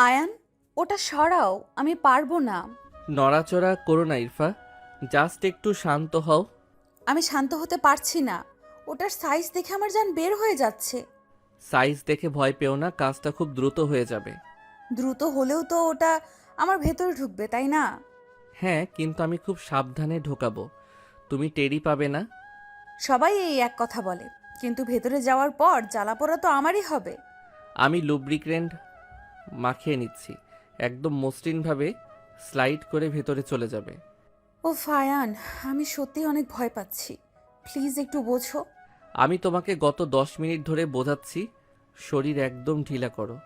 আয়ান, ওটা সরাও, আমি পারবো না। নড়াচড়া করো না ইরফা, জাস্ট একটু শান্ত হও। আমি শান্ত হতে পারছি না। ওটার সাইজ দেখে আমার জান বের হয়ে যাচ্ছে। সাইজ দেখে ভয় পেও না, কাজটা খুব দ্রুত হয়ে যাবে। দ্রুত হলেও তো ওটা আমার ভেতরে ঢুকবে, তাই না? হ্যাঁ, কিন্তু আমি খুব সাবধানে ঢোকাবো, তুমি টেরই পাবে না। সবাই এই এক কথা বলে, কিন্তু ভেতরে যাওয়ার পর জ্বালাপোড়া তো আমারই হবে। আমি লুব্রিক্যান্ট মাখিয়ে নিচ্ছি, একদম মসৃণভাবে স্লাইড করে ভেতরে চলে যাবে। ও ফায়ান, আমি সত্যি অনেক ভয় পাচ্ছি। প্লিজ একটু বোঝো। আমি তোমাকে গত 10 মিনিট ধরে বোঝাচ্ছি, শরীর একদম ঢিলা করো।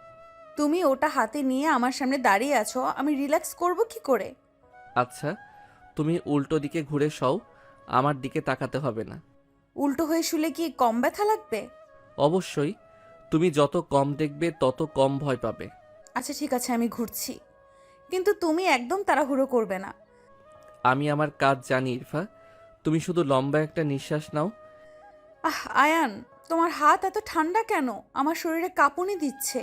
তুমি ওটা হাতে নিয়ে আমার সামনে দাঁড়িয়ে আছো, আমি রিল্যাক্স করব কি করে? আচ্ছা, তুমি উল্টো দিকে ঘুরে শও, আমার দিকে তাকাতে হবে না। উল্টো হয়ে শুলে কি কম ব্যথা লাগবে? অবশ্যই, তুমি যত কম দেখবে তত কম ভয় পাবে। আচ্ছা ঠিক আছে, আমি ঘুরছি, কিন্তু তুমি একদম তাড়াহুড়ো করবে না। আমি আমার কাজ জানি ইরফা, তুমি শুধু লম্বা একটা নিঃশ্বাস নাও। আয়ান, তোমার হাত এত ঠান্ডা কেন? আমার শরীরে কাঁপুনি দিচ্ছে।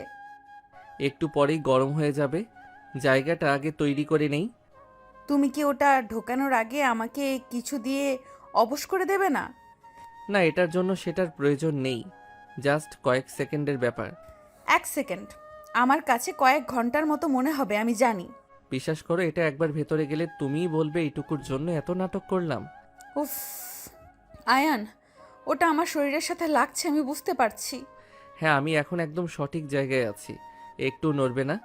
একটু পরেই গরম হয়ে যাবে, জায়গাটা আগে তৈরি করে নেই। তুমি কি ওটা ঢোকানোর আগে আমাকে কিছু দিয়ে অবশ করে দেবে না? না, এটার জন্য সেটার প্রয়োজন নেই, জাস্ট কয়েক সেকেন্ডের ব্যাপার। 1 সেকেন্ড আমার কাছে কয়েক ঘন্টার মতো মনে হবে, আমি জানি। বিশ্বাস করো, এটা একবার ভেতরে গেলে তুমিই বলবে এইটুকুর জন্য এত নাটক করলাম। উফ আয়ান, ওটা আমার শরীরের সাথে লাগছে, আমি বুঝতে পারছি। হ্যাঁ, আমি এখন একদম সঠিক জায়গায় আছি, একটু নড়বে না।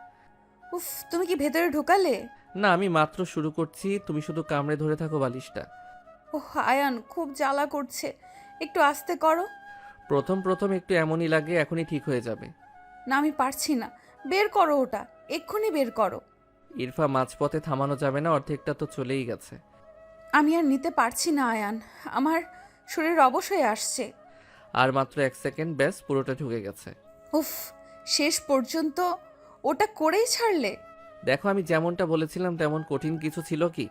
উফ, তুমি কি ভেতরে ঢুকালে? না, আমি মাত্র শুরু করছি, তুমি শুধু কামড়ে ধরে থাকো বালিশটা। ওহ আয়ান, খুব জ্বালা করছে, একটু আস্তে করো। প্রথম প্রথম একটু এমনই লাগে, এখনই ঠিক হয়ে যাবে। না, আমি পারছি না। বের করো ওটা, এক্ষুনি বের করো। ইরফা, মাঝপথে থামানো যাবে না, অর্ধেকটা তো চলেই গেছে। আমি আর নিতে পারছি না আয়ান, আমার শরীর অবশ হয়ে আসছে। আর মাত্র 1 সেকেন্ড, ব্যাস পুরোটা ঢুকে গেছে। উফ, শেষ পর্যন্ত ওটা করেই ছাড়লে। দেখো, আমি যেমনটা বলেছিলাম তেমন কঠিন কিছু ছিল কি?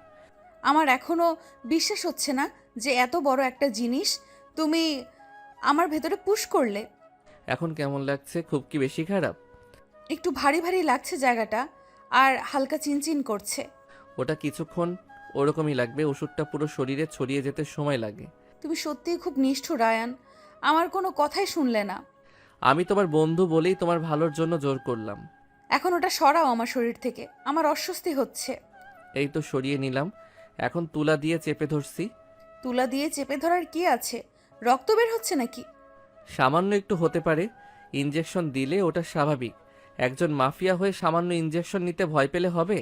আমার এখনো বিশ্বাস হচ্ছে না যে এত বড় একটা জিনিস তুমি আমার ভেতরে পুশ করলে। এখন কেমন লাগছে? খুব কি বেশি খারাপ? একটু ভারী ভারী লাগছে জায়গাটা, আর হালকা চিনচিন করছে। ওটা কিছুক্ষণ ওরকমই লাগবে, ওষুধটা পুরো শরীরে ছড়িয়ে যেতে সময় লাগে। তুমি সত্যিই খুব নিষ্ঠুর আয়ান, আমার কোনো কথাই শুনলে না। আমি তোমার বন্ধু বলেই তোমার ভালোর জন্য জোর করলাম। এখন ওটা সরাও আমার শরীর থেকে, আমার অস্বস্তি হচ্ছে। এই তো সরিয়ে নিলাম, এখন তুলা দিয়ে চেপে ধরছি। তুলা দিয়ে চেপে ধরার কি আছে? রক্ত বের হচ্ছে নাকি? সামান্য একটু হতে পারে, ইনজেকশন দিলে ওটা স্বাভাবিক। একজন মাফিয়া হয়ে সামান্য ইনজেকশন নিতে ভয় পেলে হবে?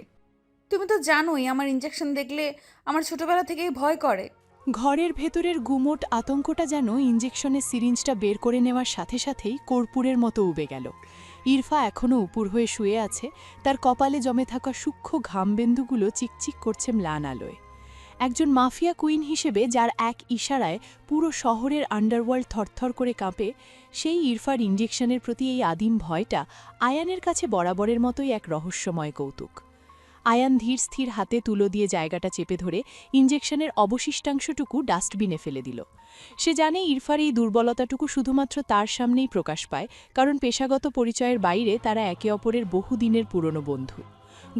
তুমি তো জানোই আমার ইঞ্জেকশন দেখলে আমার ছোটবেলা থেকেই ভয় করে। ঘরের ভেতরের গুমোট আতঙ্কটা যেন ইঞ্জেকশনের সিরিঞ্জটা বের করে নেওয়ার সাথে সাথেই কর্পূরের মতো উবে গেল। ইরফা এখনও উপুর হয়ে শুয়ে আছে, তার কপালে জমে থাকা সূক্ষ্ম ঘামবিন্দুগুলো চিকচিক করছে ম্লান আলোয়। একজন মাফিয়া কুইন হিসেবে যার এক ইশারায় পুরো শহরের আন্ডারওয়ার্ল্ড থরথর করে কাঁপে, সেই ইরফার ইঞ্জেকশনের প্রতি এই আদিম ভয়টা আয়ানের কাছে বরাবরের মতোই এক রহস্যময় কৌতুক। আয়ান ধীর স্থির হাতে তুলো দিয়ে জায়গাটা চেপে ধরে ইঞ্জেকশনের অবশিষ্টাংশটুকু ডাস্টবিনে ফেলে দিল। সে জানে ইরফার এই দুর্বলতাটুকু শুধুমাত্র তার সামনেই প্রকাশ পায়, কারণ পেশাগত পরিচয়ের বাইরে তারা একে অপরের বহুদিনের পুরনো বন্ধু।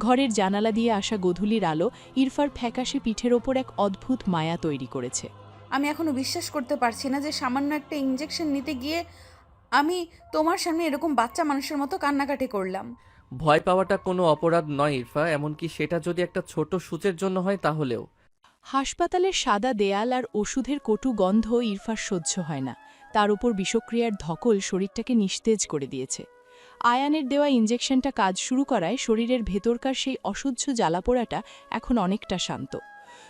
ঘরের জানালা দিয়ে আসা গোধূলির আলো ইরফার ফ্যাকাশে পিঠের ওপর এক অদ্ভুত মায়া তৈরি করেছে। আমি এখনো বিশ্বাস করতে পারছি না যে সামান্য একটা ইঞ্জেকশন নিতে গিয়ে আমি তোমার সামনে এরকম বাচ্চা মানুষের মতো কান্নাকাটি করলাম। ভয় পাওয়াটা কোনো অপরাধ নয় ইরফা, এমনকি সেটা যদি একটা ছোট সূচের জন্য হয় তাহলেও। হাসপাতালের সাদা দেয়াল আর ওষুধের কটু গন্ধ ইরফার সহ্য হয় না, তার উপর বিষক্রিয়ার ধকল শরীরটাকে নিস্তেজ করে দিয়েছে। আয়ানের দেওয়া ইঞ্জেকশনটা কাজ শুরু করায় শরীরের ভেতরকার সেই অসহ্য জ্বালাপোড়াটা এখন অনেকটা শান্ত।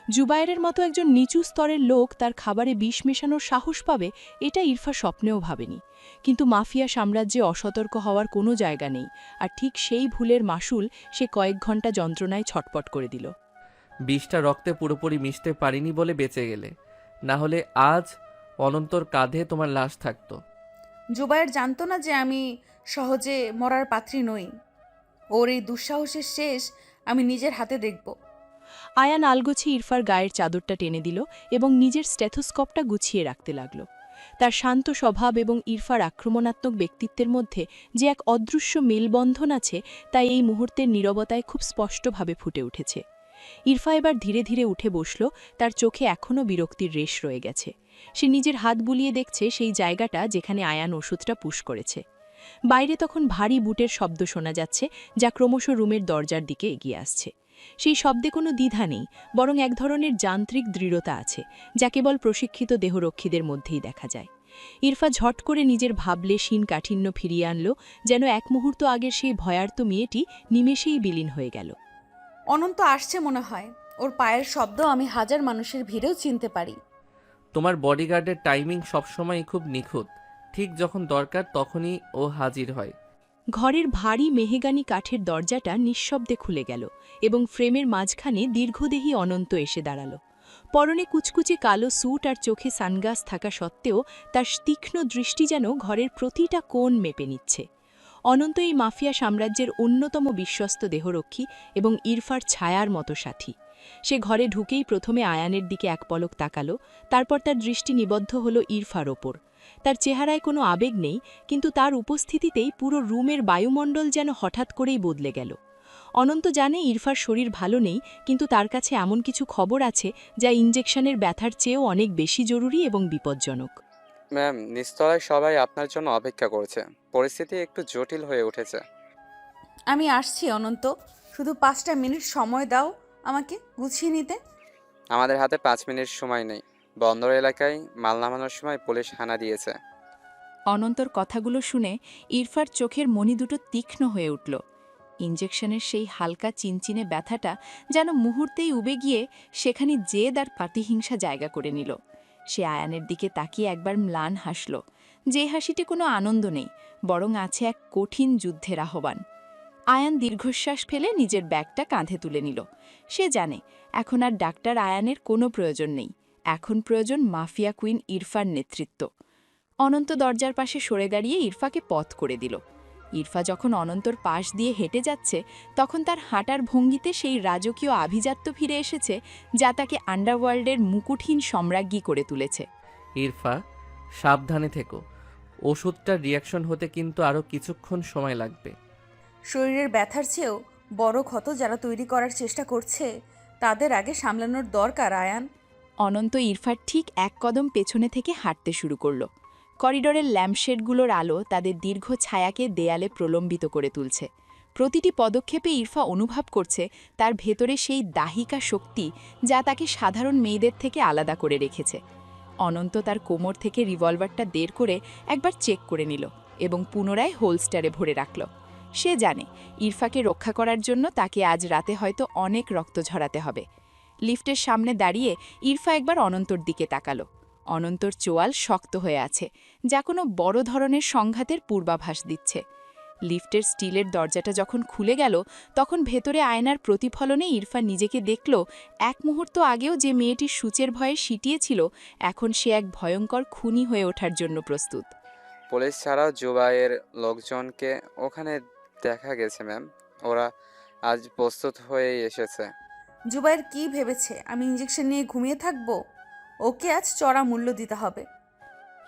জুবায়েরের মতো একজন নিচু স্তরের লোক তার খাবারে বিষ মেশানোর সাহস পাবে, এটা ইরফা স্বপ্নেও ভাবেনি। কিন্তু মাফিয়া সাম্রাজ্যে অসতর্ক হওয়ার কোনো জায়গা নেই, আর ঠিক সেই ভুলের মাসুল সে কয়েক ঘন্টা যন্ত্রণায় ছটপট করে দিল। বিষটা রক্তে পুরোপুরি মিশতে পারিনি বলে বেঁচে গেলে, না হলে আজ অনন্তর কাঁধে তোমার লাশ থাকতো। জুবায়ের জানতো না যে আমি সহজে মরার পাত্রী নই। ওর এই দুঃসাহসের শেষ আমি নিজের হাতে দেখব। আয়ান আলগোছে ইরফার গায়ের চাদরটা টেনে দিল এবং নিজের স্টেথোস্কোপটা গুছিয়ে রাখতে লাগল। তার শান্ত স্বভাব এবং ইরফার আক্রমণাত্মক ব্যক্তিত্বের মধ্যে যে এক অদৃশ্য মেলবন্ধন আছে তা এই মুহূর্তের নীরবতায় খুব স্পষ্টভাবে ফুটে উঠেছে। ইরফা এবার ধীরে ধীরে উঠে বসল, তার চোখে এখনও বিরক্তির রেশ রয়ে গেছে। সে নিজের হাত বুলিয়ে দেখছে সেই জায়গাটা যেখানে আয়ান ওষুধটা পুশ করেছে। বাইরে তখন ভারী বুটের শব্দ শোনা যাচ্ছে, যা ক্রমশ রুমের দরজার দিকে এগিয়ে আসছে। সেই শব্দে কোনো দ্বিধা নেই, বরং এক ধরনের যান্ত্রিক দৃঢ়তা আছে, যা কেবল প্রশিক্ষিত দেহরক্ষীদের মধ্যেই দেখা যায়। ইরফা ঝট করে নিজের ভাবলেশীন কাঠিন্য ফিরিয়ে আনল, যেন এক মুহূর্ত আগের সেই ভয়ার্ত মেয়েটি নিমেষেই বিলীন হয়ে গেল। অনন্ত আসছে মনে হয়। ওর পায়ের শব্দ আমি হাজার মানুষের ভিড়েও চিনতে পারি। তোমার বডিগার্ডের টাইমিং সবসময় খুব নিখুঁত। ঠিক যখন দরকার তখনই ও হাজির হয়। ঘরের ভারী মেহেগানি কাঠের দরজাটা নিঃশব্দে খুলে গেল এবং ফ্রেমের মাঝখানে দীর্ঘদেহী অনন্ত এসে দাঁড়াল। পরনে কুচকুচে কালো স্যুট আর চোখে সানগ্লাস থাকা সত্ত্বেও তার তীক্ষ্ণ দৃষ্টি যেন ঘরের প্রতিটা কোণ মেপে নিচ্ছে। অনন্ত এই মাফিয়া সাম্রাজ্যের অন্যতম বিশ্বস্ত দেহরক্ষী এবং ইরফার ছায়ার মতো সাথী। সে ঘরে ঢুকেই প্রথমে আয়ানের দিকে এক পলক তাকালো, তারপর তার দৃষ্টি নিবদ্ধ হল ইরফার ওপর। তার চেহারায় কোনো আবেগ নেই, কিন্তু তার উপস্থিতিতেই পুরো রুমের বায়ুমণ্ডল যেন হঠাৎ করেই বদলে গেল। অনন্ত জানে ইরফার শরীর ভালো নেই, কিন্তু তার কাছে এমন কিছু খবর আছে যা ইনজেকশনের ব্যথার চেয়েও অনেক বেশি জরুরি এবং বিপজ্জনক। ম্যাম, নিচতলায় সবাই আপনার জন্য অপেক্ষা করছে। পরিস্থিতি একটু জটিল হয়ে উঠেছে। আমি আসছি অনন্ত, শুধু 5টা মিনিট সময় দাও আমাকে গুছিয়ে নিতে। আমাদের হাতে 5 মিনিট সময় নেই। বন্দর এলাকায় মাল নামানোর সময় পুলিশ হানা দিয়েছে। অনন্তর কথাগুলো শুনে ইরফার চোখের মণি দুটো তীক্ষ্ণ হয়ে উঠল। ইঞ্জেকশনের সেই হালকা চিনচিনে ব্যথাটা যেন মুহূর্তেই উবে গিয়ে সেখানে জেদ আর প্রতিহিংসা জায়গা করে নিল। সে আয়ানের দিকে তাকিয়ে একবার ম্লান হাসল, যে হাসিতে কোনো আনন্দ নেই, বরং আছে এক কঠিন যুদ্ধের আহ্বান। আয়ান দীর্ঘশ্বাস ফেলে নিজের ব্যাগটা কাঁধে তুলে নিল। সে জানে এখন আর ডাক্তার আয়ানের কোনো প্রয়োজন নেই, এখন প্রয়োজন মাফিয়া কুইন ইরফার নেতৃত্ব। অনন্ত দরজার পাশে সরে দাঁড়িয়ে ইরফাকে পথ করে দিল। ইরফা যখন অনন্তর পাশ দিয়ে হেঁটে যাচ্ছে, তখন তার হাঁটার ভঙ্গিতে সেই রাজকীয় আভিজাত্য ফিরে এসেছে, যা তাকে আন্ডারওয়ার্ল্ডের মুকুটহীন সম্রাজ্ঞী করে তুলেছে। ইরফা, সাবধানে থেকো। ওষুধটার রিয়াকশন হতে কিন্তু আরও কিছুক্ষণ সময় লাগবে। শরীরের ব্যথার চেয়েও বড় ক্ষত যারা তৈরি করার চেষ্টা করছে, তাদের আগে সামলানোর দরকার আয়ান। অনন্ত ইরফার ঠিক এক কদম পেছনে থেকে হাঁটতে শুরু করল। করিডোরের ল্যাম্পশেডগুলোর আলো তাদের দীর্ঘ ছায়াকে দেয়ালে প্রলম্বিত করে তুলছে। প্রতিটি পদক্ষেপে ইরফা অনুভব করছে তার ভেতরে সেই দাহিকা শক্তি, যা তাকে সাধারণ মেয়েদের থেকে আলাদা করে রেখেছে। অনন্ত তার কোমর থেকে রিভলভারটা বের করে একবার চেক করে নিল এবং পুনরায় হোলস্টারে ভরে রাখল। সে জানে ইরফাকে রক্ষা করার জন্য তাকে আজ রাতে হয়তো অনেক রক্ত ঝরাতে হবে। লিফটের সামনে দাঁড়িয়ে ইরফা একবার অনন্তর দিকে তাকালো। অনন্তর চোয়াল শক্ত হয়ে আছে, যা কোনো বড় ধরনের সংঘাতের পূর্বাভাস দিচ্ছে। লিফটের স্টিলের দরজাটা যখন খুলে গেল, তখন ভেতরে আয়নার প্রতিফলনে ইরফা নিজেকে দেখল এক মুহূর্ত আগেও যে মেয়েটি সূচের ভয়ে সিটিয়েছিল, এখন সে এক ভয়ঙ্কর খুনি হয়ে ওঠার জন্য প্রস্তুত। পুলিশ ছাড়াও জুবাইয়ের লোকজনকে ওখানে দেখা গেছে ম্যাম। ওরা আজ প্রস্তুত হয়ে এসেছে। জুবাইর কি ভেবেছে আমি ইঞ্জেকশন নিয়ে ঘুমিয়ে থাকবো? ওকে আজ চড়া মূল্য দিতে হবে।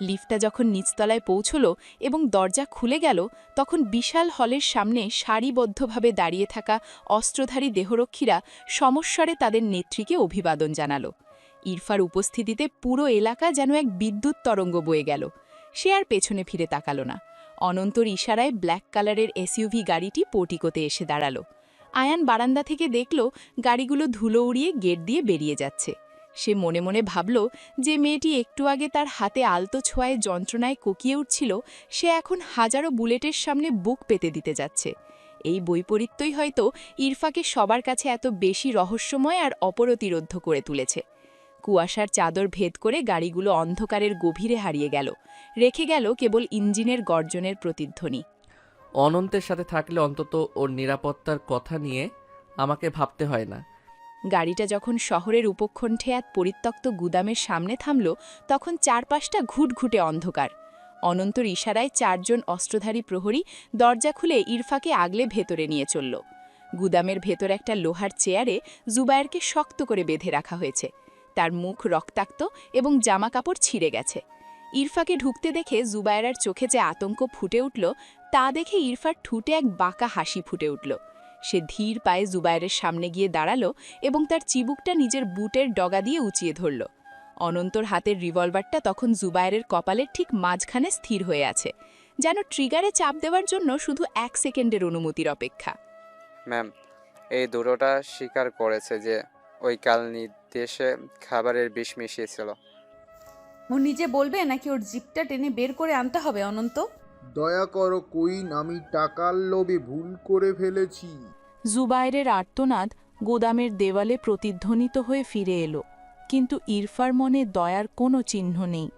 লিফটটা যখন নিচতলায় পৌঁছল এবং দরজা খুলে গেল, তখন বিশাল হলের সামনে সারিবদ্ধভাবে দাঁড়িয়ে থাকা অস্ত্রধারী দেহরক্ষীরা সমস্বরে তাদের নেত্রীকে অভিবাদন জানাল। ইরফার উপস্থিতিতে পুরো এলাকা যেন এক বিদ্যুৎ তরঙ্গ বয়ে গেল। সে আর পেছনে ফিরে তাকাল না। অনন্তর ইশারায় ব্ল্যাক কালারের এসইউভি গাড়িটি পোর্টিকোতে এসে দাঁড়াল। আয়ান বারান্দা থেকে দেখল গাড়িগুলো ধুলো উড়িয়ে গেট দিয়ে বেরিয়ে যাচ্ছে। সে মনে মনে ভাবল, যে মেয়েটি একটু আগে তার হাতে আলতো ছোঁয়ায় যন্ত্রণায় কোকিয়ে উঠছিল, সে এখন হাজারো বুলেটের সামনে বুক পেতে দিতে যাচ্ছে। এই বৈপরীত্যই হয়তো ইরফাকে সবার কাছে এত বেশি রহস্যময় আর অপরতিরোধ্য করে তুলেছে। কুয়াশার চাদর ভেদ করে গাড়িগুলো অন্ধকারের গভীরে হারিয়ে গেল, রেখে গেল কেবল ইঞ্জিনের গর্জনের প্রতিধ্বনি। অনন্তের সাথে থাকলে অন্তত ওর নিরাপত্তার কথা নিয়ে আমাকে ভাবতে হয় না। গাড়িটা যখন শহরের উপকণ্ঠে এক পরিত্যক্ত গুদামের সামনে থামল, তখন চারপাশটা ঘুটঘুটে অন্ধকার। অনন্তর ইশারায় 4 জন অস্ত্রধারী প্রহরী দরজা খুলে ইরফাকে আগলে ভেতরে নিয়ে চলল। গুদামের ভেতর একটা লোহার চেয়ারে জুবায়েরকে শক্ত করে বেঁধে রাখা হয়েছে। তার মুখ রক্তাক্ত এবং জামাকাপড় ছিঁড়ে গেছে। ইরফাকে ঢুকতে দেখে জুবায়েরার চোখে যে আতঙ্ক ফুটে উঠল তা দেখে ইরফার ঠুটে এক বাঁকা হাসি ফুটে উঠল। সে ধীর পায়ে জুবায়েরের সামনে গিয়ে দাঁড়ালো এবং তার চিবুকটা নিজের বুটের ডগা দিয়ে উঁচিয়ে ধরল। অনন্তর হাতের রিভলভারটা তখন জুবায়েরের কপালের ঠিক মাঝখানে স্থির হয়ে আছে, যেন ট্রিগারে চাপ দেওয়ার জন্য শুধু 1 সেকেন্ডের অনুমতির অপেক্ষা। ম্যাম, এই দুটোটা স্বীকার করেছে যে ওই কাল নির্দেশে খাবারের বিষ মিশিয়েছিল। ও নিজে বলবে নাকি ওর জিপটা টেনে বের করে আনতে হবে অনন্ত? দয়া করো কুইন, আমি টাকার লোভে ভুল করে ফেলেছি। জুবায়েরের আর্তনাদ গোদামের দেওয়ালে প্রতিধ্বনিত হয়ে ফিরে এলো, কিন্তু ইরফার মনে দয়ার কোনো চিহ্ন নেই।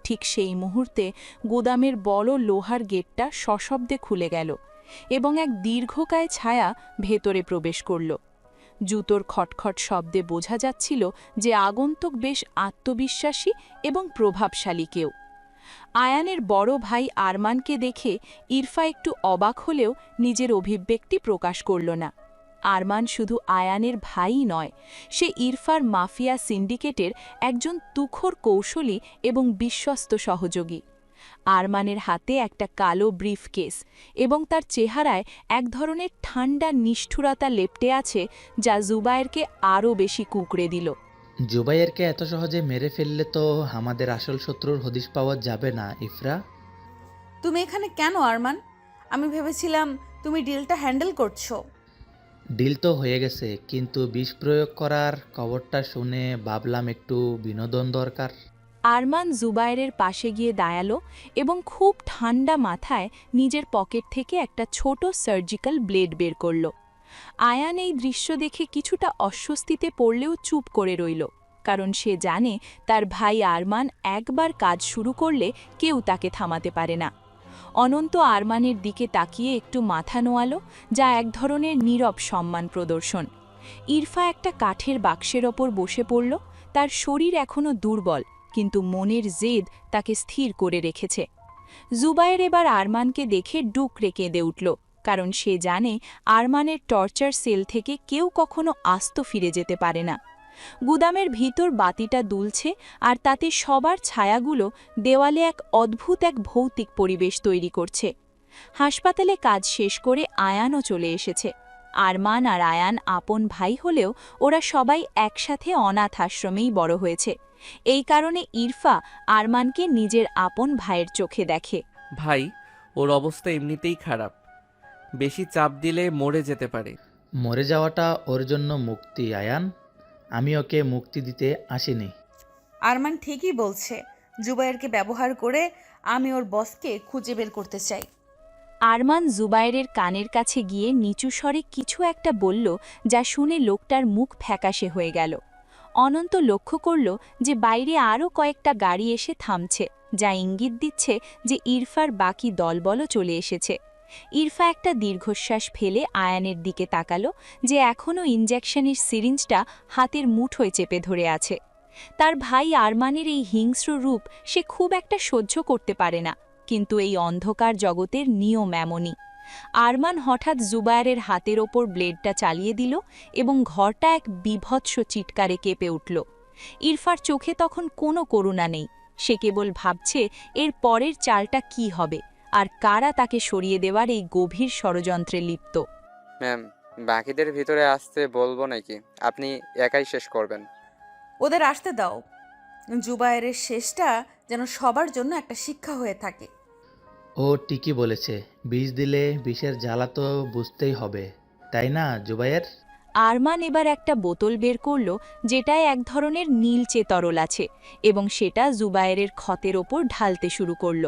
ঠিক সেই মুহূর্তে গোদামের বড় লোহার গেটটা সশব্দে খুলে গেল এবং এক দীর্ঘকায় ছায়া ভেতরে প্রবেশ করল। জুতোর খটখট শব্দে বোঝা যাচ্ছিল যে আগন্তুক বেশ আত্মবিশ্বাসী এবং প্রভাবশালী কেউ। আয়ানের বড় ভাই আরমানকে দেখে ইরফা একটু অবাক হলেও নিজের অভিব্যক্তি প্রকাশ করল না। আরমান শুধু আয়ানের ভাইই নয়, সে ইরফার মাফিয়া সিন্ডিকেটের একজন তুখোর কৌশলী এবং বিশ্বস্ত সহযোগী। আরমানের হাতে একটা কালো ব্রিফকেস এবং তার চেহারায় এক ধরনের ঠান্ডা নিষ্ঠুরতা লেপ্টে আছে যা জুবায়েরকে আরও বেশি কুঁকড়ে দিল। জুবাইরকে এত সহজে মেরে ফেললে তো আমাদের আসল শত্রুর হদিশ পাওয়া যাবে না। ইফরা, তুমি এখানে কেন আরমান? আমি ভেবেছিলাম তুমি ডিলটা হ্যান্ডেল করছো। ডিল তো হয়ে গেছে, কিন্তু বিষ প্রয়োগ করার খবরটা শুনে ভাবলাম একটু বিনোদন দরকার। আরমান জুবায়েরের পাশে গিয়ে দাঁড়ালো এবং খুব ঠান্ডা মাথায় নিজের পকেট থেকে একটা ছোট সার্জিক্যাল ব্লেড বের করল। আয়ান এই দৃশ্য দেখে কিছুটা অস্বস্তিতে পড়লেও চুপ করে রইল, কারণ সে জানে তার ভাই আরমান একবার কাজ শুরু করলে কেউ তাকে থামাতে পারে না। অনন্ত আরমানের দিকে তাকিয়ে একটু মাথা নোয়ালো, যা এক ধরনের নীরব সম্মান প্রদর্শন। ইরফা একটা কাঠের বাক্সের ওপর বসে পড়ল। তার শরীর এখনও দুর্বল, কিন্তু মনের জেদ তাকে স্থির করে রেখেছে। জুবায়ের এবার আরমানকে দেখে ডুকরে কেঁদে উঠল, কারণ সে জানে আরমানের টর্চার সেল থেকে কেউ কখনো আস্ত ফিরে যেতে পারে না। গুদামের ভিতর বাতিটা দুলছে, আর তাতে সবার ছায়াগুলো দেওয়ালে এক অদ্ভুত এক ভৌতিক পরিবেশ তৈরি করছে। হাসপাতালে কাজ শেষ করে আয়ানও চলে এসেছে। আরমান আর আয়ান আপন ভাই হলেও ওরা সবাই একসাথে অনাথ আশ্রমেই বড় হয়েছে। এই কারণে ইরফা আরমানকে নিজের আপন ভাইয়ের চোখে দেখে। ভাই, ওর অবস্থা এমনিতেই খারাপ, বেশি চাপ দিলে মরে যেতে পারে। মরে যাওয়াটা ওর জন্য মুক্তি আয়ান, আমি ওকে মুক্তি দিতে আসিনি। আরমান ঠিকই বলছে, জুবায়েরকে ব্যবহার করে আমি ওর বসকে খুঁজে বের করতে চাই। আরমান জুবায়েরের কানের কাছে গিয়ে নিচু স্বরে কিছু একটা বলল, যা শুনে লোকটার মুখ ফ্যাকাশে হয়ে গেল। অনন্ত লক্ষ্য করল যে বাইরে আরও কয়েকটা গাড়ি এসে থামছে, যা ইঙ্গিত দিচ্ছে যে ইরফার বাকি দলবলও চলে এসেছে। ইরফা একটা দীর্ঘশ্বাস ফেলে আয়ানের দিকে তাকালো, যে এখনও ইনজেকশনের সিরিঞ্জটা হাতের মুঠোয় চেপে ধরে আছে। তার ভাই আরমানের এই হিংস্র রূপ সে খুব একটা সহ্য করতে পারে না, কিন্তু এই অন্ধকার জগতের নিয়ম এমনই। আরমান হঠাৎ জুবায়েরের হাতের ওপর ব্লেডটা চালিয়ে দিল এবং ঘরটা এক বিভৎস চিৎকারে কেঁপে উঠল। ইরফার চোখে তখন কোনো করুণা নেই, সে কেবল ভাবছে এর পরের চালটা কি হবে, আর কারা তাকে সরিয়ে দেওয়ার এই গভীর ষড়যন্ত্রে লিপ্ত। ম্যাম, বাকিদের ভিতরে আসতে বলবো নাকি আপনি একাই শেষ করবেন? ওদের আসতে দাও। জুবায়েরের শেষটা যেন সবার জন্য একটা শিক্ষা হয়ে থাকে। ও ঠিকই বলেছে, বিষ দিলে বিষের জ্বালা তো বুঝতেই হবে, তাই না জুবায়ের? আরমান এবার একটা বোতল বের করল, যেটায় এক ধরনের নীলচে তরল আছে, এবং সেটা জুবায়েরের ক্ষতের ওপর ঢালতে শুরু করল।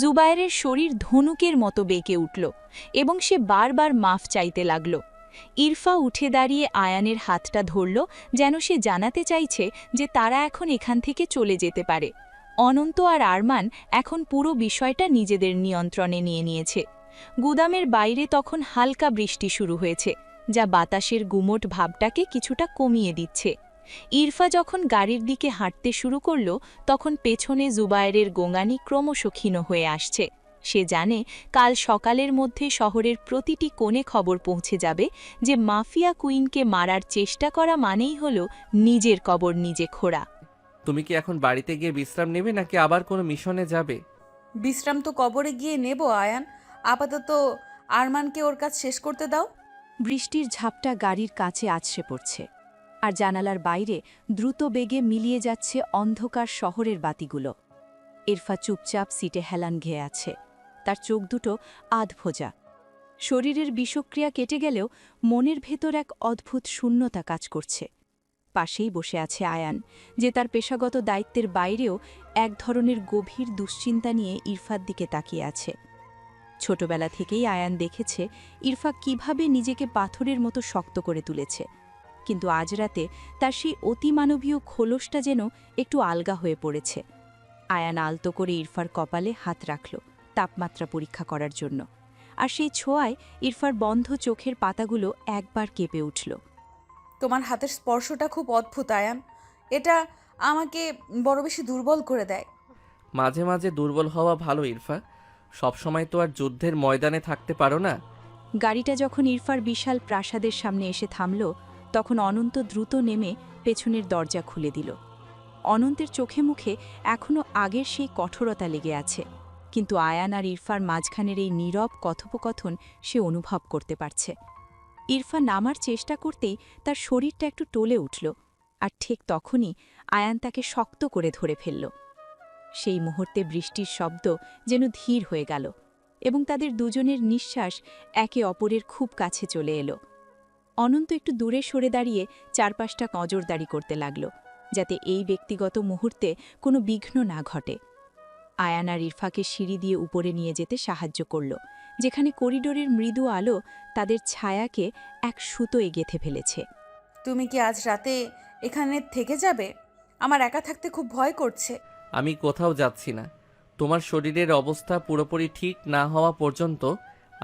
জুবায়েরের শরীর ধনুকের মতো বেঁকে উঠল এবং সে বারবার মাফ চাইতে লাগল। ইরফা উঠে দাঁড়িয়ে আয়ানের হাতটা ধরল, যেন সে জানাতে চাইছে যে তারা এখন এখান থেকে চলে যেতে পারে। অনন্ত আর আরমান এখন পুরো বিষয়টা নিজেদের নিয়ন্ত্রণে নিয়ে নিয়েছে। গুদামের বাইরে তখন হালকা বৃষ্টি শুরু হয়েছে, যা বাতাসের গুমোট ভাবটাকে কিছুটা কমিয়ে দিচ্ছে। ইরফা যখন গাড়ির দিকে হাঁটতে শুরু করল, তখন পেছনে জুবায়েরের গোঙানি ক্রমশ ক্ষীণ হয়ে আসছে। সে জানে কাল সকালের মধ্যে শহরের প্রতিটি কোণে খবর পৌঁছে যাবে যে মাফিয়া কুইনকে মারার চেষ্টা করা মানেই হল নিজের কবর নিজে খোঁড়া। তুমি কি এখন বাড়িতে গিয়ে বিশ্রাম নেবে নাকি আবার কোনো মিশনে যাবে? বিশ্রাম তো কবরে গিয়ে নেব আয়ান। আপাতত আরমানকে ওর কাজ শেষ করতে দাও। বৃষ্টির ঝাপটা গাড়ির কাছে আছড়ে পড়ছে, আর জানালার বাইরে দ্রুত বেগে মিলিয়ে যাচ্ছে অন্ধকার শহরের বাতিগুলো। ইরফা চুপচাপ সিটে হেলান ঘেয়ে আছে, তার চোখ দুটো আধভোজা। শরীরের বিষক্রিয়া কেটে গেলেও মনের ভেতর এক অদ্ভুত শূন্যতা কাজ করছে। পাশেই বসে আছে আয়ান, যে তার পেশাগত দায়িত্বের বাইরেও এক ধরনের গভীর দুশ্চিন্তা নিয়ে ইরফার দিকে তাকিয়ে আছে। ছোটবেলা থেকেই আয়ান দেখেছে ইরফা কিভাবে নিজেকে পাথরের মতো শক্ত করে তুলেছে, কিন্তু আজ রাতে তার সেই অতিমানবীয় খোলসটা যেন একটু আলগা হয়ে পড়েছে। আয়ান আলতো করে ইরফার কপালে হাত রাখল তাপমাত্রা পরীক্ষা করার জন্য, আর সেই ছোঁয়ায় ইরফার বন্ধ চোখের পাতাগুলো একবার কেঁপে উঠল। তোমার হাতের স্পর্শটা খুব অদ্ভুত আয়ান। এটা আমাকে বড় বেশি দুর্বল করে দেয়। মাঝে মাঝে দুর্বল হওয়া ভালো ইরফা, সবসময় তো আর যুদ্ধের ময়দানে থাকতে পারো না। গাড়িটা যখন ইরফার বিশাল প্রাসাদের সামনে এসে থামল, তখন অনন্ত দ্রুত নেমে পেছনের দরজা খুলে দিল। অনন্তের চোখে মুখে এখনও আগের সেই কঠোরতা লেগে আছে, কিন্তু আয়ান আর ইরফার মাঝখানের এই নীরব কথোপকথন সে অনুভব করতে পারছে। ইরফা নামার চেষ্টা করতেই তার শরীরটা একটু টলে উঠল, আর ঠিক তখনই আয়ান তাকে শক্ত করে ধরে ফেলল। সেই মুহূর্তে বৃষ্টির শব্দ যেন ধীর হয়ে গেল, এবং তাদের দুজনের নিঃশ্বাস একে অপরের খুব কাছে চলে এলো। অনন্ত একটু দূরে সরে দাঁড়িয়ে চারপাশটা নজরদারি করতে লাগল, যাতে এই ব্যক্তিগত মুহূর্তে কোনো বিঘ্ন না ঘটে। আয়ান আর ইরফাকে সিঁড়ি দিয়ে উপরে নিয়ে যেতে সাহায্য করল, যেখানে করিডোরের মৃদু আলো তাদের ছায়াকে এক সুতোয় গেঁথে ফেলেছে। তুমি কি আজ রাতে এখানে থেকে যাবে? আমার একা থাকতে খুব ভয় করছে। আমি কোথাও যাচ্ছি না। তোমার শরীরের অবস্থা পুরোপুরি ঠিক না হওয়া পর্যন্ত